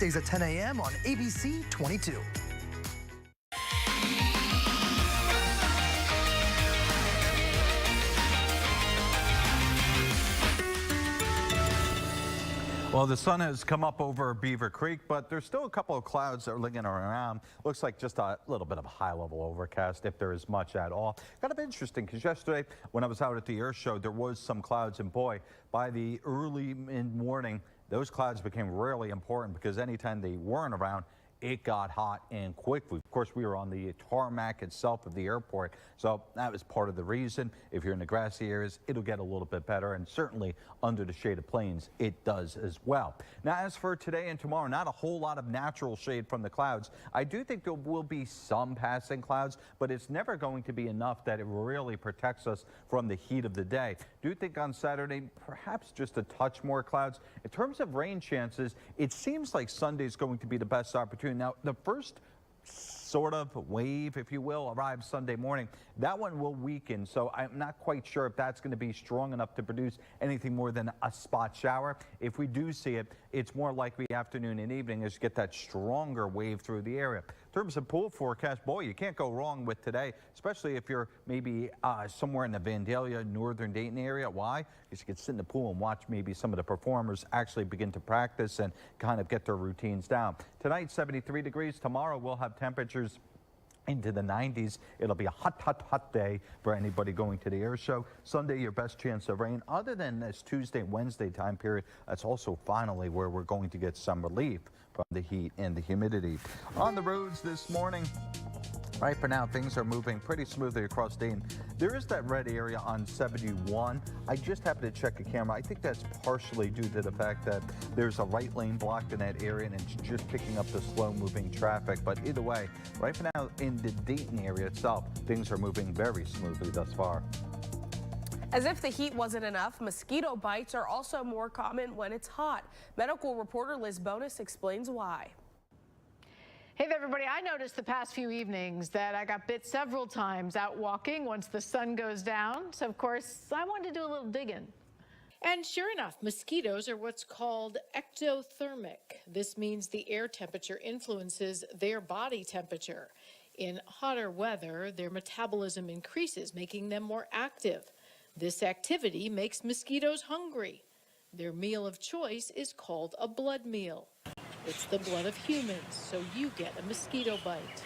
weekdays at 10 a.m. on ABC 22. Well, the sun has come up over Beaver Creek, but there's still a couple of clouds that are lingering around. Looks like just a little bit of a high-level overcast, if there is much at all. Kind of interesting, because yesterday when I was out at the air show, there was some clouds, and boy, by the early mid-morning, those clouds became really important, because anytime they weren't around, it got hot and quickly. Of course, we were on the tarmac itself of the airport, so that was part of the reason. If you're in the grassy areas, it'll get a little bit better, and certainly under the shade of plains, it does as well. Now, as for today and tomorrow, not a whole lot of natural shade from the clouds. I do think there will be some passing clouds, but it's never going to be enough that it really protects us from the heat of the day. Do think on Saturday, perhaps just a touch more clouds. In terms of rain chances, it seems like Sunday is going to be the best opportunity. Now, the first sort of wave, if you will, arrives Sunday morning. That one will weaken, so I'm not quite sure if that's going to be strong enough to produce anything more than a spot shower. If we do see it, it's more likely afternoon and evening as you get that stronger wave through the area. In terms of pool forecast, boy, you can't go wrong with today, especially if you're maybe somewhere in the Vandalia, northern Dayton area. Why? Because you can sit in the pool and watch maybe some of the performers actually begin to practice and kind of get their routines down. Tonight, 73 degrees. Tomorrow, we'll have temperatures into the 90s. It'll be a hot, hot, hot day for anybody going to the air show. Sunday, your best chance of rain. Other than this Tuesday, Wednesday time period, that's also finally where we're going to get some relief from the heat and the humidity. On the roads this morning, right for now, things are moving pretty smoothly across Dayton. There is that red area on 71. I just happened to check a camera. I think that's partially due to the fact that there's a right lane blocked in that area and it's just picking up the slow-moving traffic. But either way, right for now, in the Dayton area itself, things are moving very smoothly thus far. As if the heat wasn't enough, mosquito bites are also more common when it's hot. Medical reporter Liz Bonus explains why. Hey there, everybody. I noticed the past few evenings that I got bit several times out walking once the sun goes down. So, of course, I wanted to do a little digging. And sure enough, mosquitoes are what's called ectothermic. This means the air temperature influences their body temperature. In hotter weather, their metabolism increases, making them more active. This activity makes mosquitoes hungry. Their meal of choice is called a blood meal. It's the blood of humans, so you get a mosquito bite.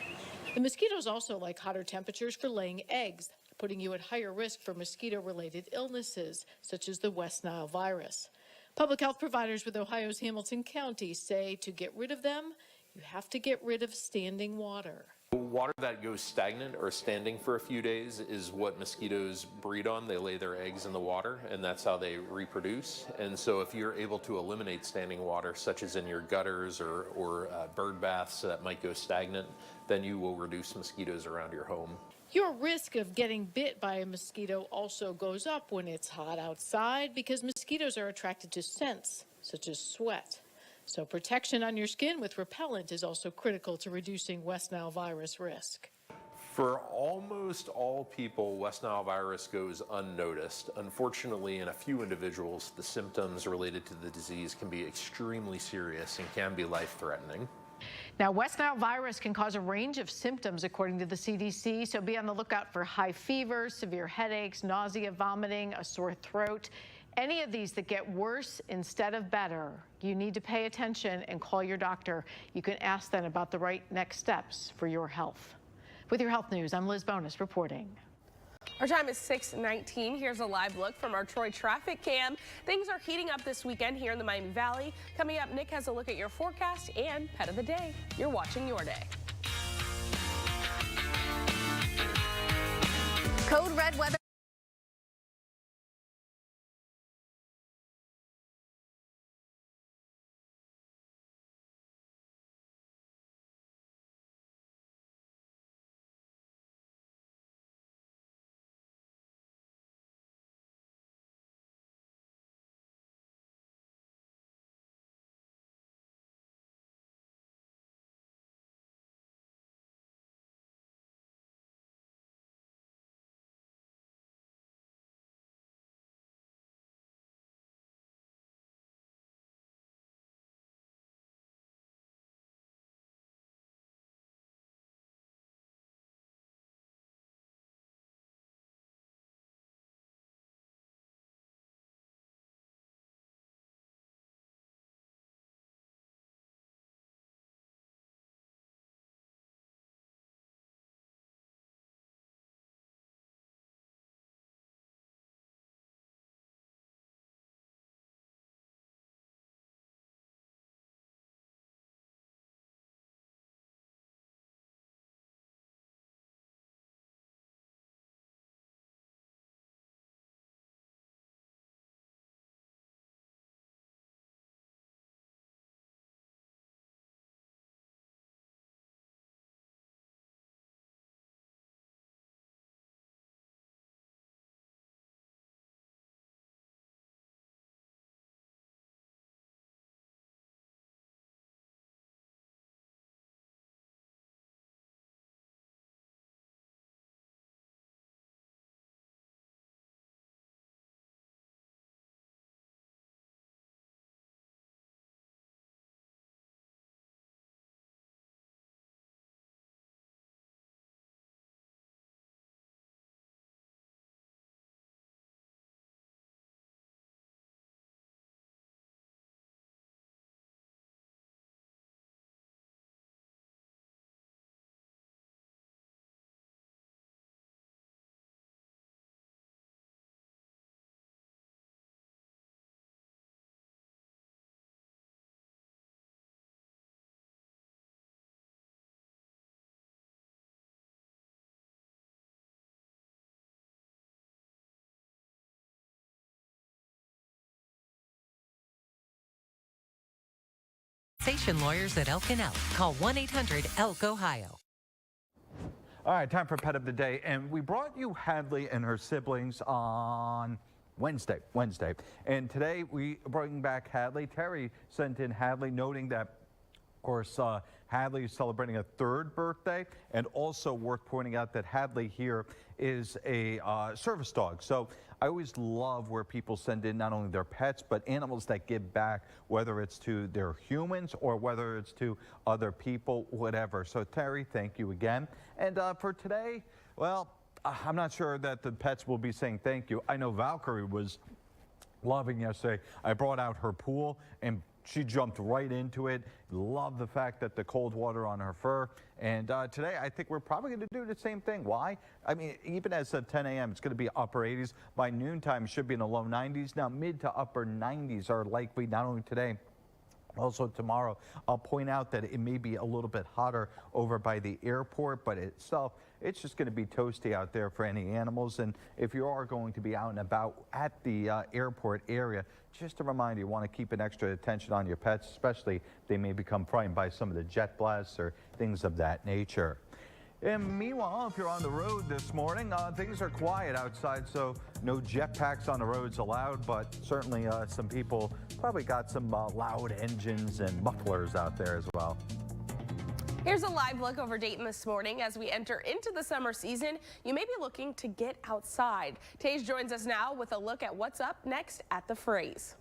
The mosquitoes also like hotter temperatures for laying eggs, putting you at higher risk for mosquito-related illnesses, such as the West Nile virus. Public health providers with Ohio's Hamilton County say to get rid of them, you have to get rid of standing water. Water that goes stagnant or standing for a few days is what mosquitoes breed on. They lay their eggs in the water, and that's how they reproduce. And so if you're able to eliminate standing water, such as in your gutters or bird baths that might go stagnant, then you will reduce mosquitoes around your home. Your risk of getting bit by a mosquito also goes up when it's hot outside because mosquitoes are attracted to scents, such as sweat. So protection on your skin with repellent is also critical to reducing West Nile virus risk. For almost all people, West Nile virus goes unnoticed. Unfortunately, in a few individuals, the symptoms related to the disease can be extremely serious and can be life-threatening. Now, West Nile virus can cause a range of symptoms according to the CDC, so be on the lookout for high fever, severe headaches, nausea, vomiting, a sore throat. Any of these that get worse instead of better, you need to pay attention and call your doctor. You can ask them about the right next steps for your health. With your health news, I'm Liz Bonus reporting. Our time is 6:19. Here's a live look from our Troy traffic cam. Things are heating up this weekend here in the Miami Valley. Coming up, Nick has a look at your forecast and pet of the day. You're watching Your Day. Code Red Weather. Compensation Lawyers at Elk & Elk. Call 1-800-ELK-OHIO. All right, time for Pet of the Day, and we brought you Hadley and her siblings on Wednesday. And today we bring back Hadley. Terry sent in Hadley, noting that, of course, Hadley is celebrating a 3rd birthday, and also worth pointing out that Hadley here is a service dog. So I always love where people send in not only their pets, but animals that give back, whether it's to their humans or whether it's to other people, whatever. So Terry, thank you again. And for today, well, I'm not sure that the pets will be saying thank you. I know Valkyrie was loving yesterday. I brought out her pool and she jumped right into it. Love the fact that the cold water on her fur. And today, I think we're probably going to do the same thing. Why? I mean, even as of 10 a.m., it's going to be upper 80s. By noontime, it should be in the low 90s. Now, mid to upper 90s are likely not only today, also tomorrow. I'll point out that it may be a little bit hotter over by the airport, but itself, it's just going to be toasty out there for any animals. And if you are going to be out and about at the airport area, just a reminder, you want to keep an extra attention on your pets, especially they may become frightened by some of the jet blasts or things of that nature. And meanwhile, if you're on the road this morning, things are quiet outside, so no jetpacks on the roads allowed, but certainly some people probably got some loud engines and mufflers out there as well. Here's a live look over Dayton this morning. As we enter into the summer season, you may be looking to get outside. Tage joins us now with a look at what's up next at the Phrase.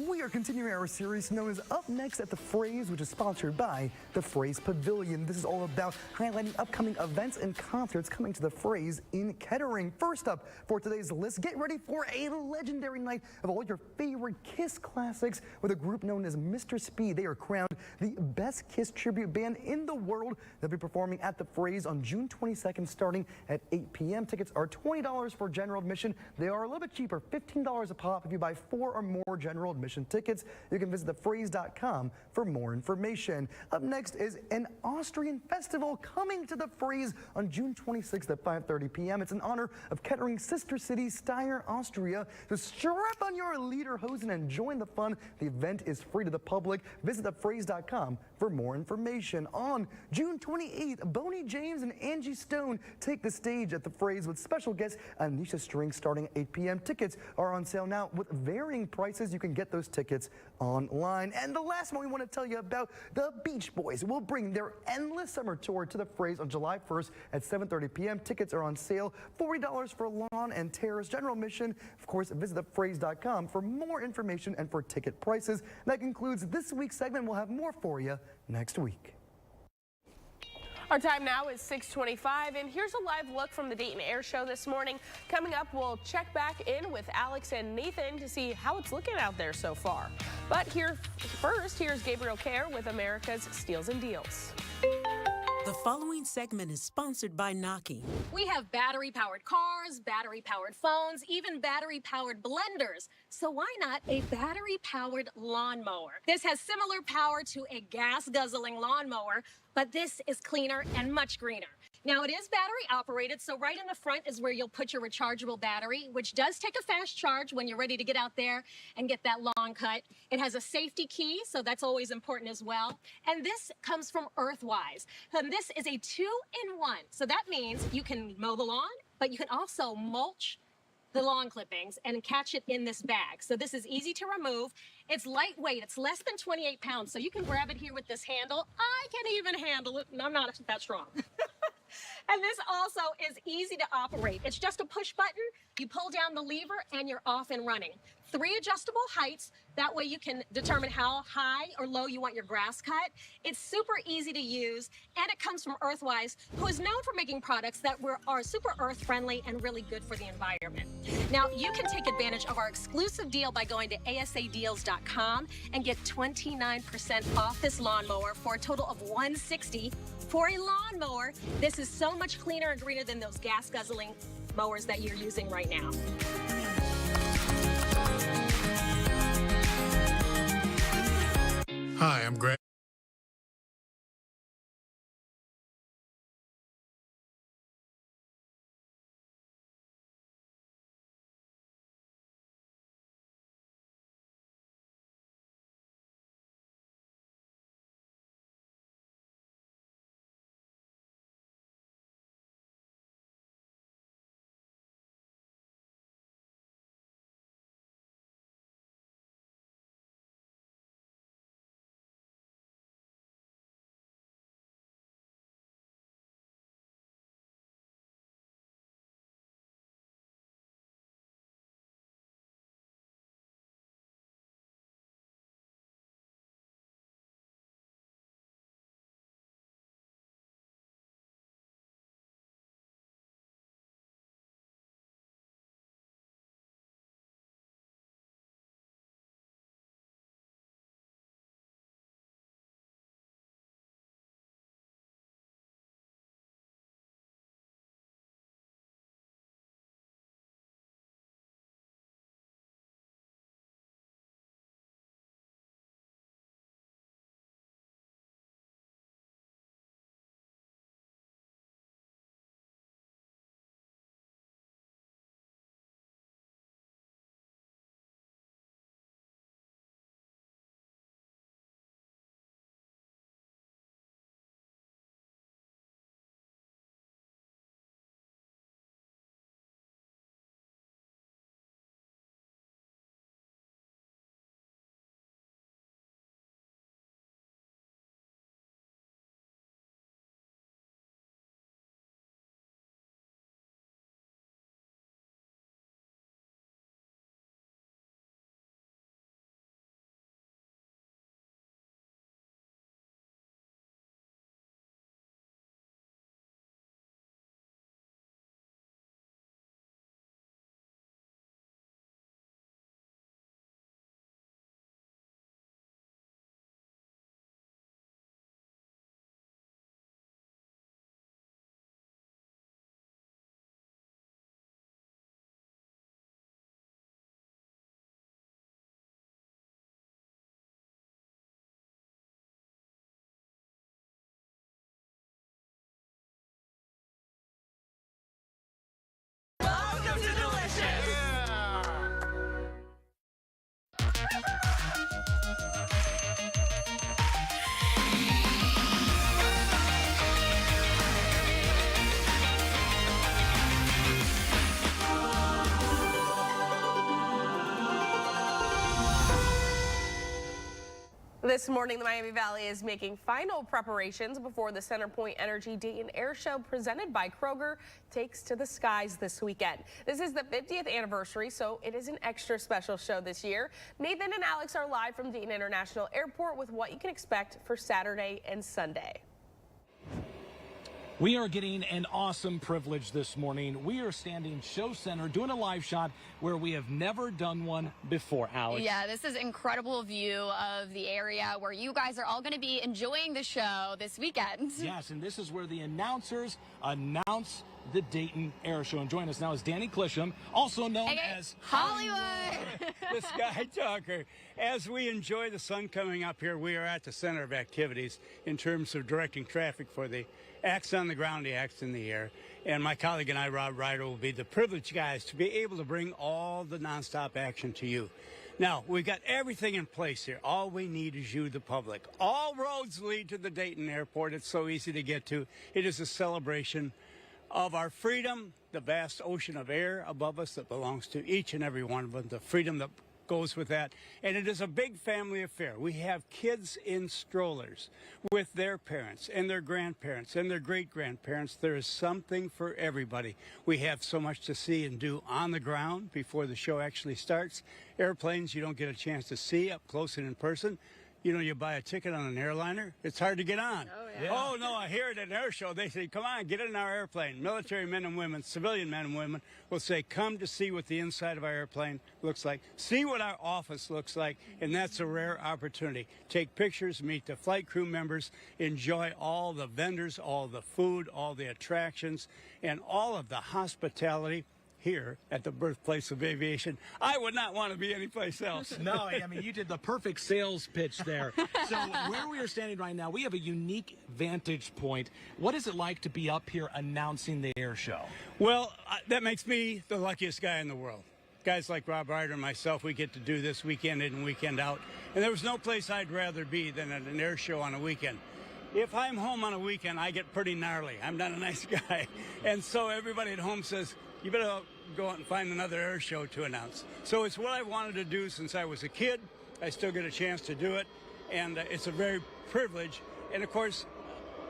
We are continuing our series known as Up Next at the Phrase, which is sponsored by the Phrase Pavilion. This is all about highlighting upcoming events and concerts coming to the Phrase in Kettering. First up for today's list, get ready for a legendary night of all your favorite Kiss classics with a group known as Mr. Speed. They are crowned the best Kiss tribute band in the world. They'll be performing at the Phrase on June 22nd starting at 8 p.m. Tickets are $20 for general admission. They are a little bit cheaper, $15 a pop if you buy 4 or more general admission tickets. You can visit thephrase.com for more information. Up next is an Austrian festival coming to the Phrase on June 26th at 5:30 p.m. It's in honor of Kettering's sister city, Steyr, Austria. So strap on your lederhosen and join the fun. The event is free to the public. Visit thephrase.com for more information. On June 28th, Boney James and Angie Stone take the stage at the Phrase with special guest Anisha Strings starting at 8 p.m. Tickets are on sale now with varying prices. You can get those tickets online. And the last one we want to tell you about, the Beach Boys will bring their Endless Summer Tour to the Phrase on July 1st at 7:30 p.m. Tickets are on sale, $40 for lawn and terrace. General admission, of course, visit thephrase.com for more information and for ticket prices. That concludes this week's segment. We'll have more for you next week. Our time now is 6:25, and here's a live look from the Dayton Air Show this morning. Coming up, we'll check back in with Alex and Nathan to see how it's looking out there so far. But here's Gabriel Kerr with America's Steals and Deals. The following segment is sponsored by Noki. We have battery-powered cars, battery-powered phones, even battery-powered blenders. So why not a battery-powered lawnmower? This has similar power to a gas-guzzling lawnmower, but this is cleaner and much greener. Now, it is battery operated, so right in the front is where you'll put your rechargeable battery, which does take a fast charge when you're ready to get out there and get that lawn cut. It has a safety key, so that's always important as well. And this comes from Earthwise. And this is a 2-in-1. So that means you can mow the lawn, but you can also mulch the lawn clippings and catch it in this bag. So this is easy to remove. It's lightweight. It's less than 28 pounds. So you can grab it here with this handle. I can even handle it. I'm not that strong. And this also is easy to operate. It's just a push button. You pull down the lever and you're off and running. 3 adjustable heights. That way you can determine how high or low you want your grass cut. It's super easy to use, and it comes from Earthwise, who is known for making products that are super earth-friendly and really good for the environment. Now, you can take advantage of our exclusive deal by going to asadeals.com and get 29% off this lawnmower for a total of $160 for a lawnmower. This is so much cleaner and greener than those gas-guzzling mowers that you're using right now. Hi, I'm Greg. This morning, the Miami Valley is making final preparations before the Centerpoint Energy Dayton Air Show presented by Kroger takes to the skies this weekend. This is the 50th anniversary, so it is an extra special show this year. Nathan and Alex are live from Dayton International Airport with what you can expect for Saturday and Sunday. We are getting an awesome privilege this morning. We are standing show center doing a live shot where we have never done one before, Alex. Yeah, this is incredible view of the area where you guys are all going to be enjoying the show this weekend. Yes, and this is where the announcers announce the Dayton Air Show. And joining us now is Danny Clisham, also known as Hollywood. The Sky Talker. As we enjoy the sun coming up here, we are at the center of activities in terms of directing traffic for the acts on the ground, the acts in the air. And my colleague and I, Rob Ryder, will be the privileged guys to be able to bring all the nonstop action to you. Now, we've got everything in place here. All we need is you, the public. All roads lead to the Dayton Airport. It's so easy to get to. It is a celebration of our freedom, the vast ocean of air above us that belongs to each and every one of us, the freedom that goes with that. And it is a big family affair. We have kids in strollers with their parents and their grandparents and their great-grandparents. There is something for everybody. We have so much to see and do on the ground before the show actually starts. Airplanes you don't get a chance to see up close and in person. You know, you buy a ticket on an airliner, it's hard to get on. Oh, no, I hear it at an air show. They say, come on, get in our airplane. Military men and women, civilian men and women will say, come to see what the inside of our airplane looks like, see what our office looks like, and that's a rare opportunity. Take pictures, meet the flight crew members, enjoy all the vendors, all the food, all the attractions, and all of the hospitality here at the birthplace of aviation. I would not want to be anyplace else. No, I mean, you did the perfect sales pitch there. So where we are standing right now, we have a unique vantage point. What is it like to be up here announcing the air show? Well, that makes me the luckiest guy in the world. Guys like Rob Ryder and myself, we get to do this weekend in and weekend out. And there was no place I'd rather be than at an air show on a weekend. If I'm home on a weekend, I get pretty gnarly. I'm not a nice guy. And so everybody at home says, you better go out and find another air show to announce. So it's what I wanted to do since I was a kid. I still get a chance to do it, and it's a very privilege. And of course,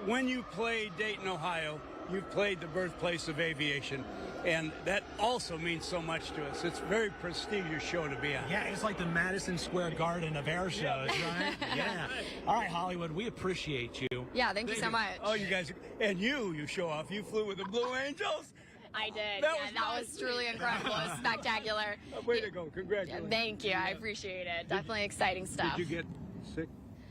when you play Dayton, Ohio, you've played the birthplace of aviation, and that also means so much to us. It's a very prestigious show to be on. Yeah, it's like the Madison Square Garden of air shows, right? Yeah. All right, Hollywood, we appreciate you. Yeah, thank you so much. Oh, you guys, and you show off. You flew with the Blue Angels. I did. That was truly incredible. It was spectacular. Way to go. Congratulations. Thank you. I appreciate it. Definitely exciting stuff. Did you get sick?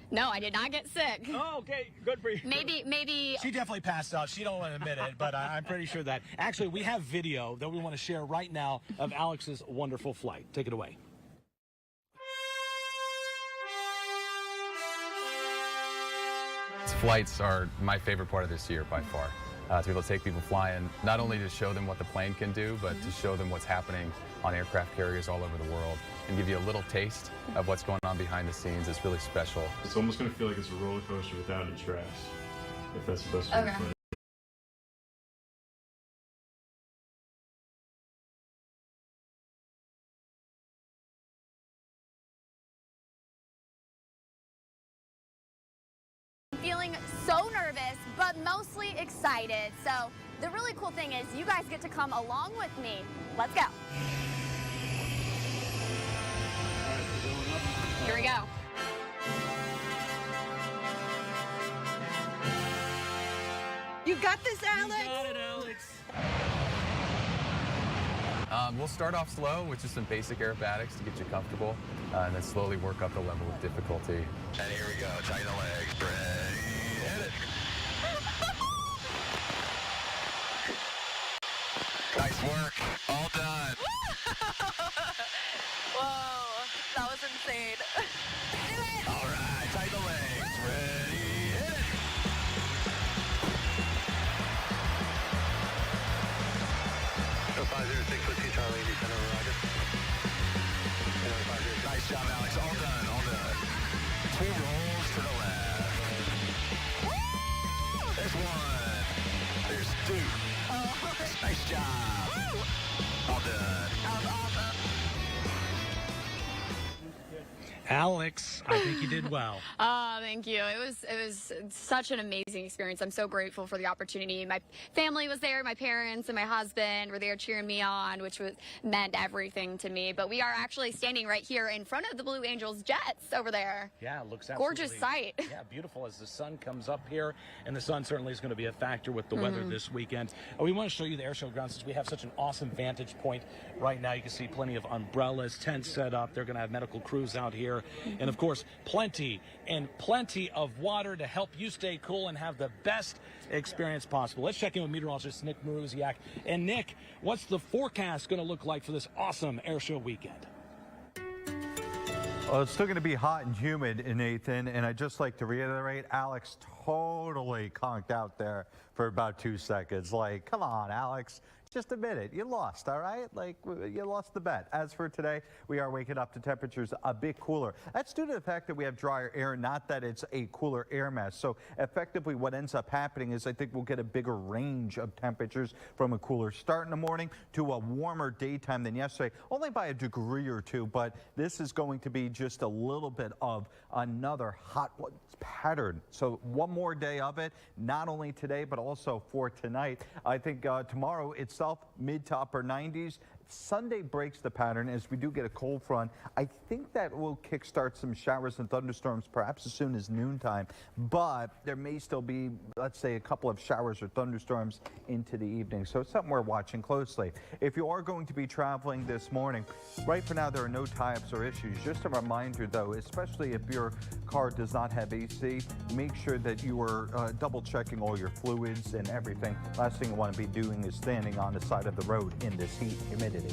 No, I did not get sick. Oh, okay. Good for you. Maybe. She definitely passed out. She don't want to admit it, but I'm pretty sure that. Actually, we have video that we want to share right now of Alex's wonderful flight. Take it away. Flights are my favorite part of this year by far. To be able to take people flying, not only to show them what the plane can do, but to show them what's happening on aircraft carriers all over the world and give you a little taste of what's going on behind the scenes. It's really special. It's almost going to feel like it's a roller coaster without any tracks, if that's the best way to put it. Feeling so nervous, but mostly excited. So the really cool thing is you guys get to come along with me. Let's go. Here we go. You got this, Alex? You got it, Alex. We'll start off slow with just some basic aerobatics to get you comfortable, and then slowly work up the level of difficulty. And here we go. Tighten the legs. Ready. Hit it. Nice work. All done. Whoa, that was insane. Do it. All right. Tighten the legs. Ready. Hit it. So 506 with Charlie, descend over Roger. Nice job, Alex. All done. All done. 2 rolls to the left. There's 1. There's 2. Nice job. All done. That was awesome. Alex, I think you did well. Thank you. It was such an amazing experience. I'm so grateful for the opportunity. My family was there, my parents and my husband were there cheering me on, which meant everything to me. But we are actually standing right here in front of the Blue Angels jets over there. Yeah, it looks absolutely gorgeous sight. Yeah, beautiful as the sun comes up here, and the sun certainly is going to be a factor with the weather this weekend. We want to show you the air show grounds since we have such an awesome vantage point right now. You can see plenty of umbrellas, tents set up. They're going to have medical crews out here, and of course, plenty of water to help you stay cool and have the best experience possible. Let's check in with meteorologist Nick Maruziak. And Nick, what's the forecast going to look like for this awesome air show weekend? Well, it's still going to be hot and humid, Nathan, and I'd just like to reiterate, Alex totally conked out there for about 2 seconds. Like, come on, Alex. Just admit it. You lost, all right? Like, you lost the bet. As for today, we are waking up to temperatures a bit cooler. That's due to the fact that we have drier air, not that it's a cooler air mass. So effectively what ends up happening is I think we'll get a bigger range of temperatures from a cooler start in the morning to a warmer daytime than yesterday, only by a degree or two. But this is going to be just a little bit of another hot pattern. So one more day of it, not only today, but also for tonight. I think tomorrow itself, mid to upper 90s. Sunday breaks the pattern as we do get a cold front. I think that will kickstart some showers and thunderstorms perhaps as soon as noontime, but there may still be, let's say, a couple of showers or thunderstorms into the evening. So it's something we're watching closely. If you are going to be traveling this morning, right for now there are no tie-ups or issues. Just a reminder though, especially if your car does not have AC, make sure that you are double checking all your fluids and everything. Last thing you want to be doing is standing on the side of the road in this heat and humidity.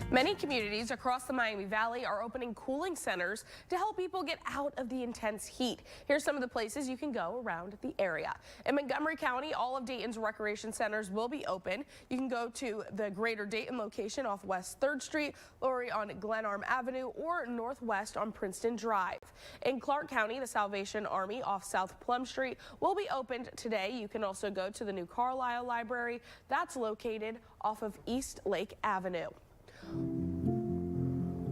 Many communities across the Miami Valley are opening cooling centers to help people get out of the intense heat. Here's some of the places you can go around the area. In Montgomery County, all of Dayton's recreation centers will be open. You can go to the Greater Dayton location off West 3rd Street, Lori on Glenarm Avenue, or Northwest on Princeton Drive. In Clark County, the Salvation Army off South Plum Street will be opened today. You can also go to the new Carlisle Library. That's located off of East Lake Avenue.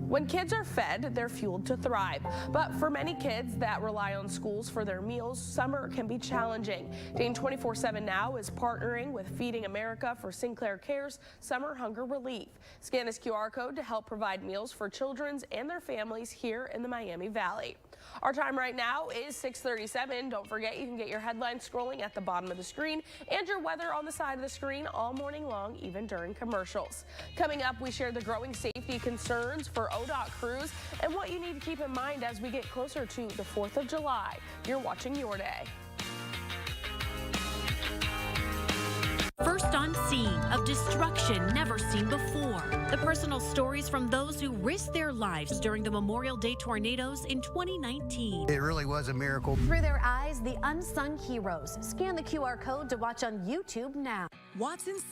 When kids are fed, they're fueled to thrive. But for many kids that rely on schools for their meals, summer can be challenging. Dayton 24/7 Now is partnering with Feeding America for Sinclair Care's Summer Hunger Relief. Scan this QR code to help provide meals for children and their families here in the Miami Valley. Our time right now is 6:37. Don't forget you can get your headlines scrolling at the bottom of the screen and your weather on the side of the screen all morning long, even during commercials. Coming up, we share the growing safety concerns for ODOT crews and what you need to keep in mind as we get closer to the 4th of July. You're watching Your Day. First on scene of destruction never seen before. The personal stories from those who risked their lives during the Memorial Day tornadoes in 2019. It really was a miracle. Through their eyes, the unsung heroes. Scan the QR code to watch on YouTube now. Watson's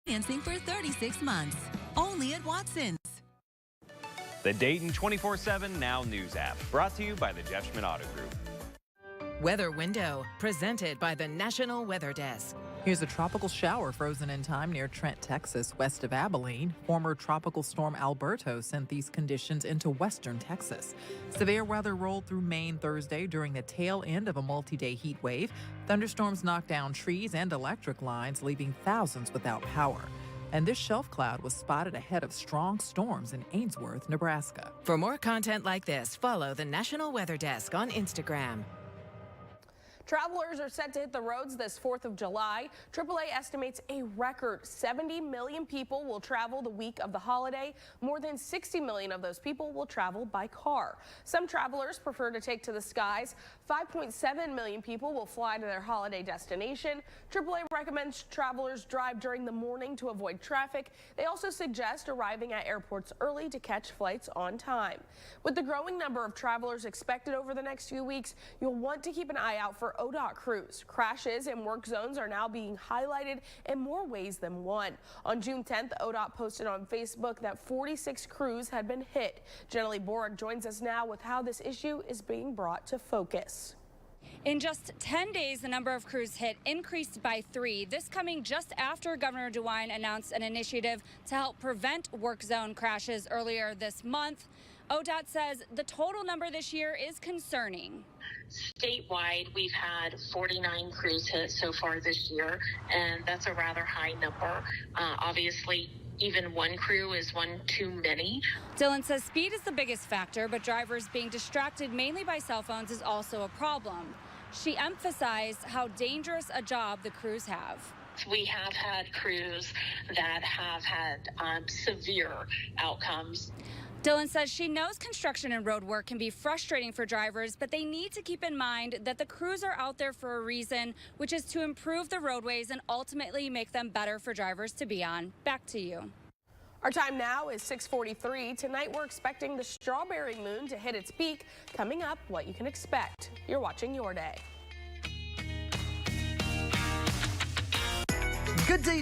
financing for 36 months. Only at Watson's. The Dayton 24/7 Now News app, brought to you by the Jeff Schmidt Auto Group. Weather Window, presented by the National Weather Desk. Here's a tropical shower frozen in time near Trent, Texas, west of Abilene. Former tropical storm Alberto sent these conditions into western Texas. Severe weather rolled through Maine Thursday during the tail end of a multi-day heat wave. Thunderstorms knocked down trees and electric lines, leaving thousands without power. And this shelf cloud was spotted ahead of strong storms in Ainsworth, Nebraska. For more content like this, follow the National Weather Desk on Instagram. Travelers are set to hit the roads this 4th of July. AAA estimates a record 70 million people will travel the week of the holiday. More than 60 million of those people will travel by car. Some travelers prefer to take to the skies. 5.7 million people will fly to their holiday destination. AAA recommends travelers drive during the morning to avoid traffic. They also suggest arriving at airports early to catch flights on time. With the growing number of travelers expected over the next few weeks, you'll want to keep an eye out for ODOT crews. Crashes in work zones are now being highlighted in more ways than one. On June 10th, ODOT posted on Facebook that 46 crews had been hit. Jenny Borick joins us now with how this issue is being brought to focus. In just 10 days, the number of crews hit increased by 3. This coming just after Governor DeWine announced an initiative to help prevent work zone crashes earlier this month. ODOT says the total number this year is concerning. Statewide, we've had 49 crews hit so far this year, and that's a rather high number. Obviously, even one crew is one too many. Dylan says speed is the biggest factor, but drivers being distracted mainly by cell phones is also a problem. She emphasized how dangerous a job the crews have. We have had crews that have had severe outcomes. Dylan says she knows construction and road work can be frustrating for drivers, but they need to keep in mind that the crews are out there for a reason, which is to improve the roadways and ultimately make them better for drivers to be on. Back to you. Our time now is 6:43. Tonight we're expecting the strawberry moon to hit its peak. Coming up, what you can expect. You're watching Your Day. Good day,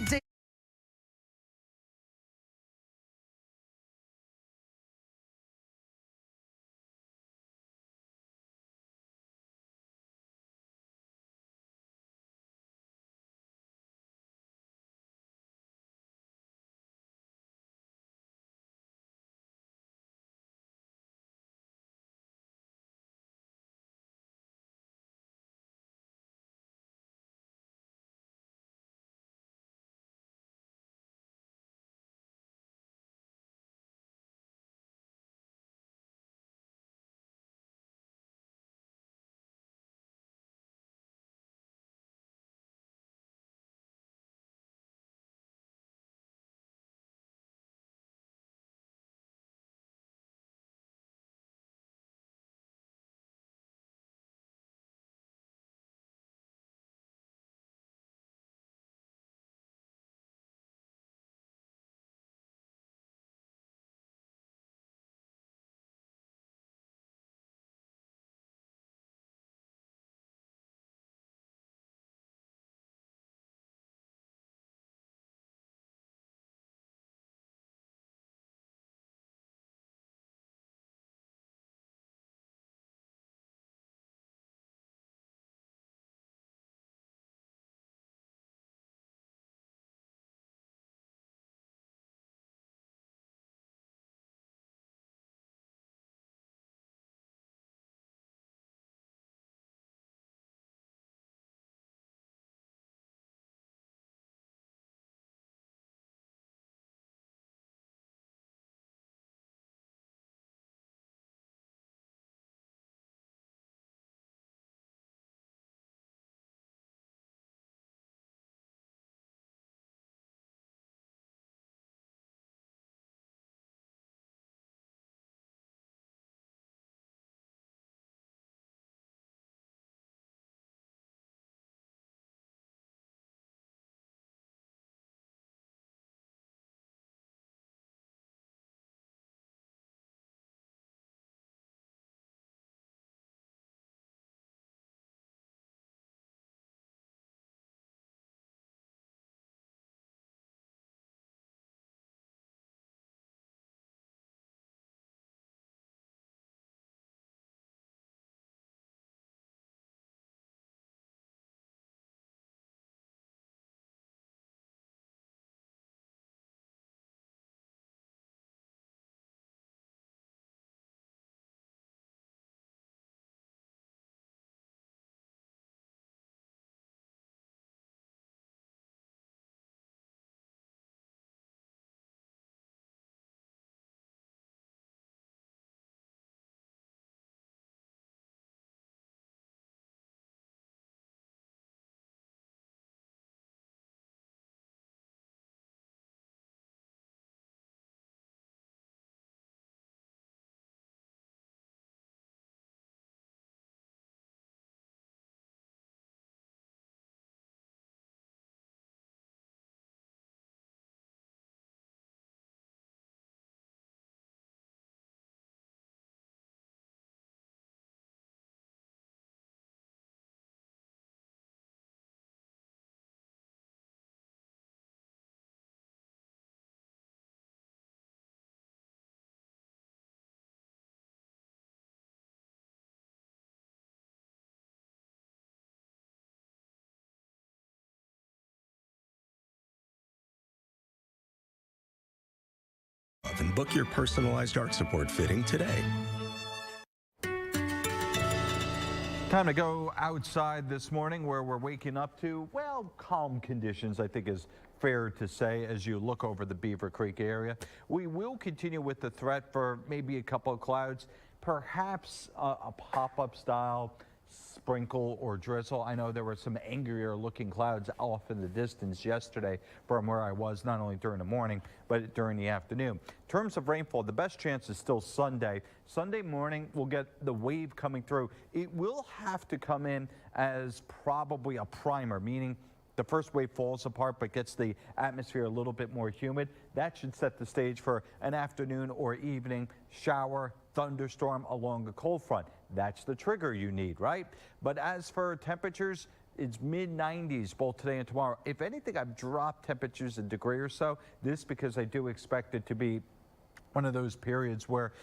and book your personalized arch support fitting today. Time to go outside this morning where we're waking up to, well, calm conditions, I think is fair to say as you look over the Beaver Creek area. We will continue with the threat for maybe a couple of clouds, perhaps a pop-up style sprinkle or drizzle. I know there were some angrier looking clouds off in the distance yesterday from where I was, not only during the morning, but during the afternoon. In terms of rainfall, the best chance is still Sunday. Sunday morning, we'll get the wave coming through. It will have to come in as probably a primer, meaning the first wave falls apart but gets the atmosphere a little bit more humid. That should set the stage for an afternoon or evening shower, thunderstorm along the cold front. That's the trigger you need, right? But as for temperatures, it's mid-90s both today and tomorrow. If anything, I've dropped temperatures a degree or so. This because I do expect it to be one of those periods where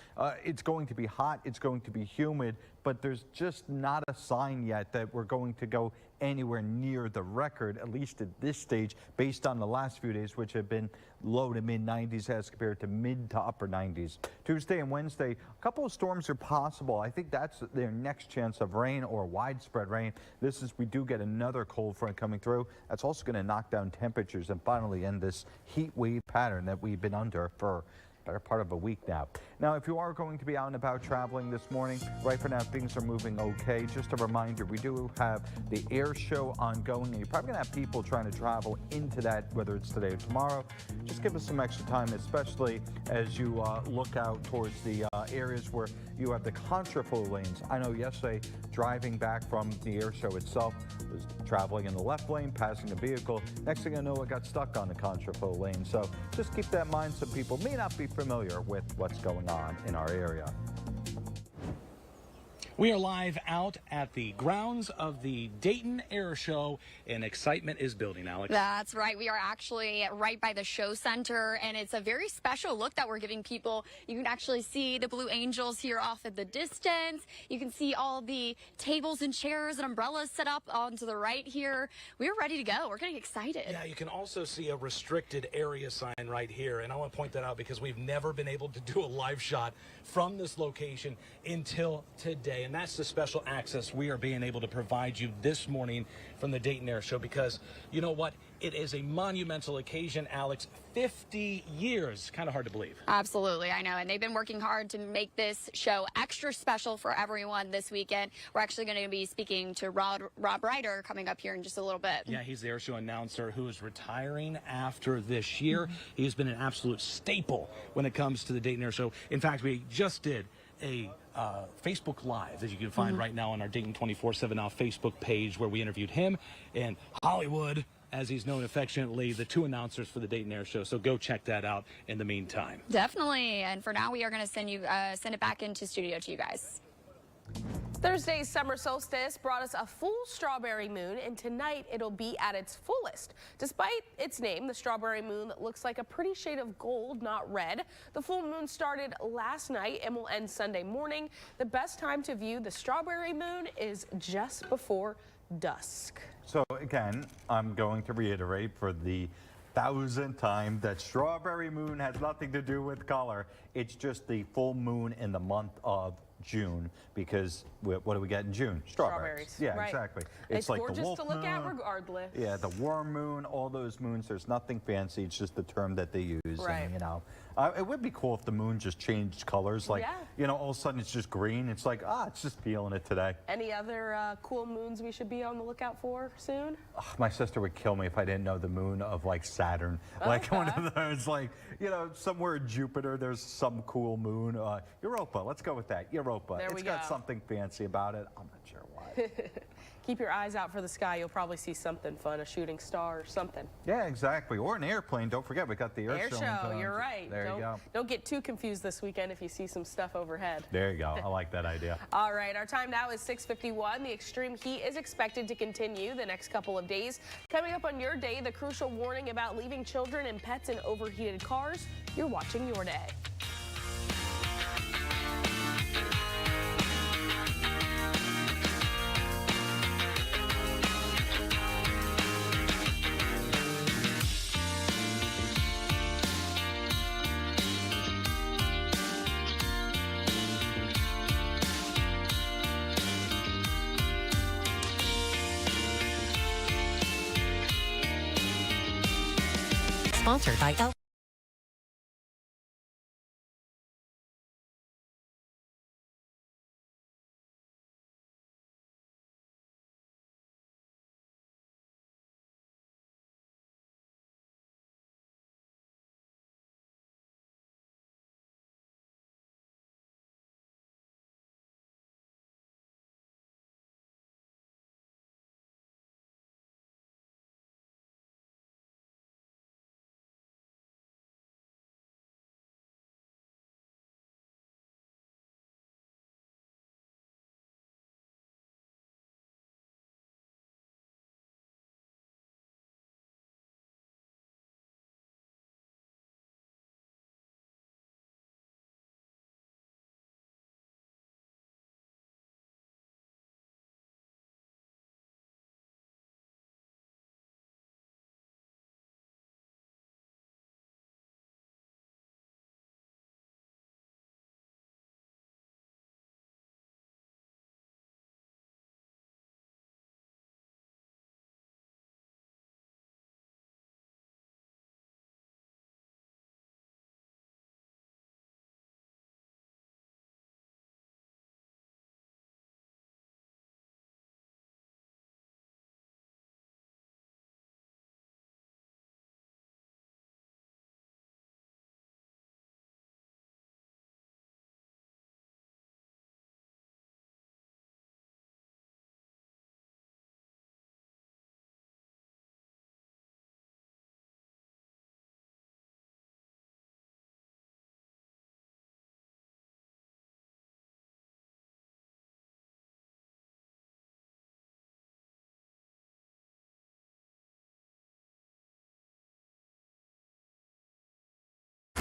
it's going to be hot, it's going to be humid, but there's just not a sign yet that we're going to go anywhere near the record, at least at this stage, based on the last few days, which have been low to mid-90s as compared to mid to upper 90s. Tuesday and Wednesday, a couple of storms are possible. I think that's their next chance of rain or widespread rain. This is, we do get another cold front coming through. That's also going to knock down temperatures and finally end this heat wave pattern that we've been under for better part of a week now. Now, if you are going to be out and about traveling this morning, right for now, things are moving okay. Just a reminder, we do have the air show ongoing, and you're probably going to have people trying to travel into that, whether it's today or tomorrow. Just give us some extra time, especially as you look out towards the areas where you have the contraflow lanes. I know yesterday, driving back from the air show itself, was traveling in the left lane, passing a vehicle. Next thing I know, I got stuck on the contraflow lane. So just keep that in mind. Some people may not be familiar with what's going on in our area. We are live out at the grounds of the Dayton Air Show, and excitement is building, Alex. That's right. We are actually right by the show center, and it's a very special look that we're giving people. You can actually see the Blue Angels here off at the distance. You can see all the tables and chairs and umbrellas set up on to the right here. We're ready to go. We're getting excited. Yeah, you can also see a restricted area sign right here, and I want to point that out because we've never been able to do a live shot from this location until today. And that's the special access we are being able to provide you this morning from the Dayton Air Show, because you know what? It is a monumental occasion, Alex. 50 years. Kind of hard to believe. Absolutely, I know. And they've been working hard to make this show extra special for everyone this weekend. We're actually going to be speaking to Rob Ryder coming up here in just a little bit. Yeah, he's the air show announcer who is retiring after this year. He's been an absolute staple when it comes to the Dayton Air Show. In fact, we just did a Facebook Live that you can find right now on our Dayton 24/7 Now Facebook page, where we interviewed him and Hollywood, as he's known affectionately, the two announcers for the Dayton Air Show. So go check that out in the meantime. Definitely. And for now, we are going to send it back into studio to you guys. Thursday's summer solstice brought us a full strawberry moon, and tonight it'll be at its fullest. Despite its name, the strawberry moon looks like a pretty shade of gold, not red. The full moon started last night and will end Sunday morning. The best time to view the strawberry moon is just before dusk. So again, I'm going to reiterate for the 1,000th time that strawberry moon has nothing to do with color. It's just the full moon in the month of June, because what do we get in June? Strawberries. Yeah, right. Exactly. It's like gorgeous the wolf to look moon, at regardless. Yeah, the worm moon, all those moons. There's nothing fancy. It's just the term that they use. Right. And, you know, it would be cool if the moon just changed colors. Like, you know, all of a sudden it's just green. It's like, it's just feeling it today. Any other cool moons we should be on the lookout for soon? My sister would kill me if I didn't know the moon of like Saturn. Like one of those, like, you know, somewhere in Jupiter, there's some cool moon. Europa, let's go with that. Europa. There It's got something fancy about it. I'm not sure what. Keep your eyes out for the sky. You'll probably see something fun, a shooting star or something. Yeah, exactly. Or an airplane. Don't forget, we got the air show. You're right. There you go. Don't get too confused this weekend if you see some stuff overhead. There you go. I like that idea. All right, our time now is 6:51. The extreme heat is expected to continue the next couple of days. Coming up on your day, the crucial warning about leaving children and pets in overheated cars. You're watching Your Day. Sponsored by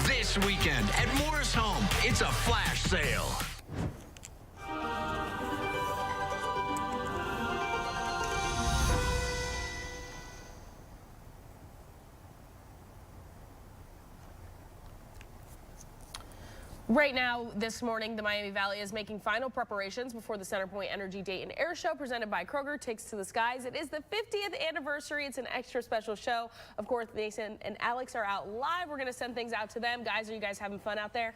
This weekend at Moore's Home, it's a flash sale. Right now, this morning, the Miami Valley is making final preparations before the CenterPoint Energy Dayton Air Show presented by Kroger takes to the skies. It is the 50th anniversary. It's an extra special show. Of course, Nathan and Alex are out live. We're going to send things out to them. Guys, are you guys having fun out there?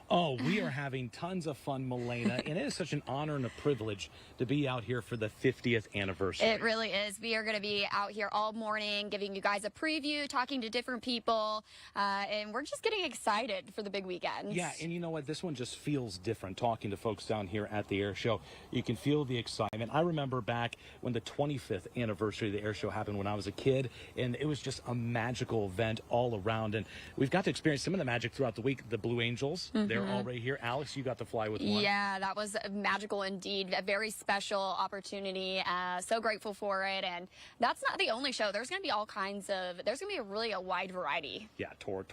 Oh, we are having tons of fun, Milena, and it is such an honor and a privilege to be out here for the 50th anniversary. It really is. We are going to be out here all morning, giving you guys a preview, talking to different people, and we're just getting excited for the big weekend. Yeah, and you know what? This one just feels different, talking to folks down here at the air show. You can feel the excitement. I remember back when the 25th anniversary of the air show happened when I was a kid, and it was just a magical event all around, and we've got to experience some of the magic throughout the week. The Blue Angels, they're already here. Alex, you got to fly with one. Yeah, that was magical indeed. A very special opportunity. So grateful for it. And that's not the only show. There's going to be all kinds of, there's going to be a wide variety. Yeah, Tora,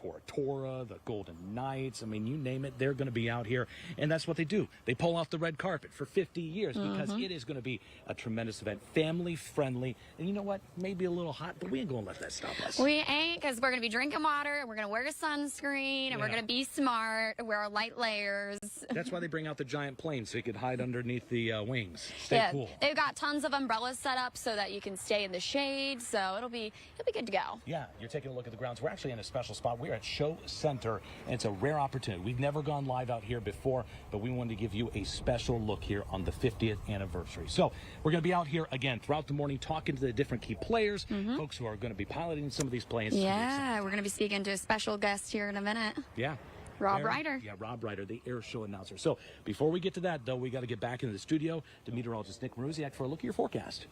the Golden Knights. I mean, you name it, they're going to be out here. And that's what they do. They pull off the red carpet for 50 years because it is going to be a tremendous event. Family friendly. And you know what? Maybe a little hot, but we ain't going to let that stop us. We ain't, because we're going to be drinking water, and we're going to wear a sunscreen, and we're going to be smart, wear our light layers. That's why they bring out the giant plane, so you could hide underneath the wings. Stay cool. They've got tons of umbrellas set up so that you can stay in the shade, so it'll be good to go. Yeah, you're taking a look at the grounds. We're actually in a special spot. We're at Show Center, and it's a rare opportunity. We've never gone live out here before, but we wanted to give you a special look here on the 50th anniversary. So we're going to be out here again throughout the morning talking to the different key players, folks who are going to be piloting some of these planes. Yeah, we're going to be speaking to a special guest here in a minute. Yeah. Rob Ryder. Yeah, Rob Ryder, the air show announcer. So before we get to that, though, we got to get back into the studio to meteorologist Nick Maruziak for a look at your forecast.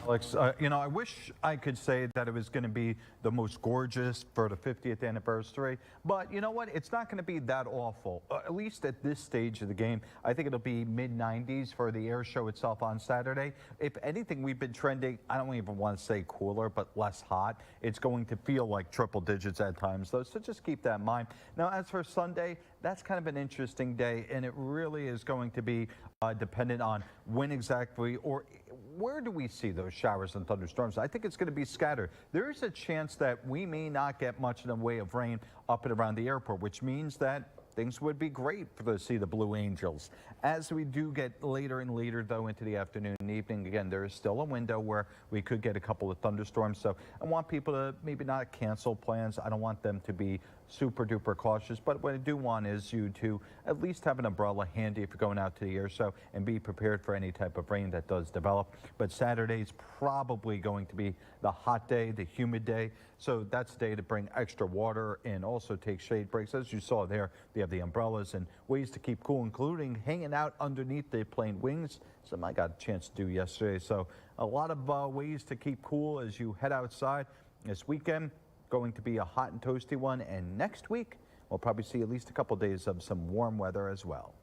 Alex, you know, I wish I could say that it was going to be the most gorgeous for the 50th anniversary, but you know what? It's not going to be that awful, at least at this stage of the game. I think it'll be mid-90s for the air show itself on Saturday. If anything, we've been trending, I don't even want to say cooler, but less hot. It's going to feel like triple digits at times, though, so just keep that in mind. Now, as for Sunday, that's kind of an interesting day, and it really is going to be dependent on when exactly or where do we see those showers and thunderstorms. I think it's going to be scattered. There is a chance that we may not get much in the way of rain up and around the airport, which means that things would be great to see the Blue Angels. As we do get later and later, though, into the afternoon and evening, again, there is still a window where we could get a couple of thunderstorms. So I want people to maybe not cancel plans. I don't want them to be super duper cautious, but what I do want is you to at least have an umbrella handy if you're going out to the air show and be prepared for any type of rain that does develop. But Saturday's probably going to be the hot day, the humid day. So that's the day to bring extra water and also take shade breaks. As you saw there, they have the umbrellas and ways to keep cool, including hanging out underneath the plane wings. Something I got a chance to do yesterday. So a lot of ways to keep cool as you head outside. This weekend going to be a hot and toasty one, and next week we'll probably see at least a couple days of some warm weather as well.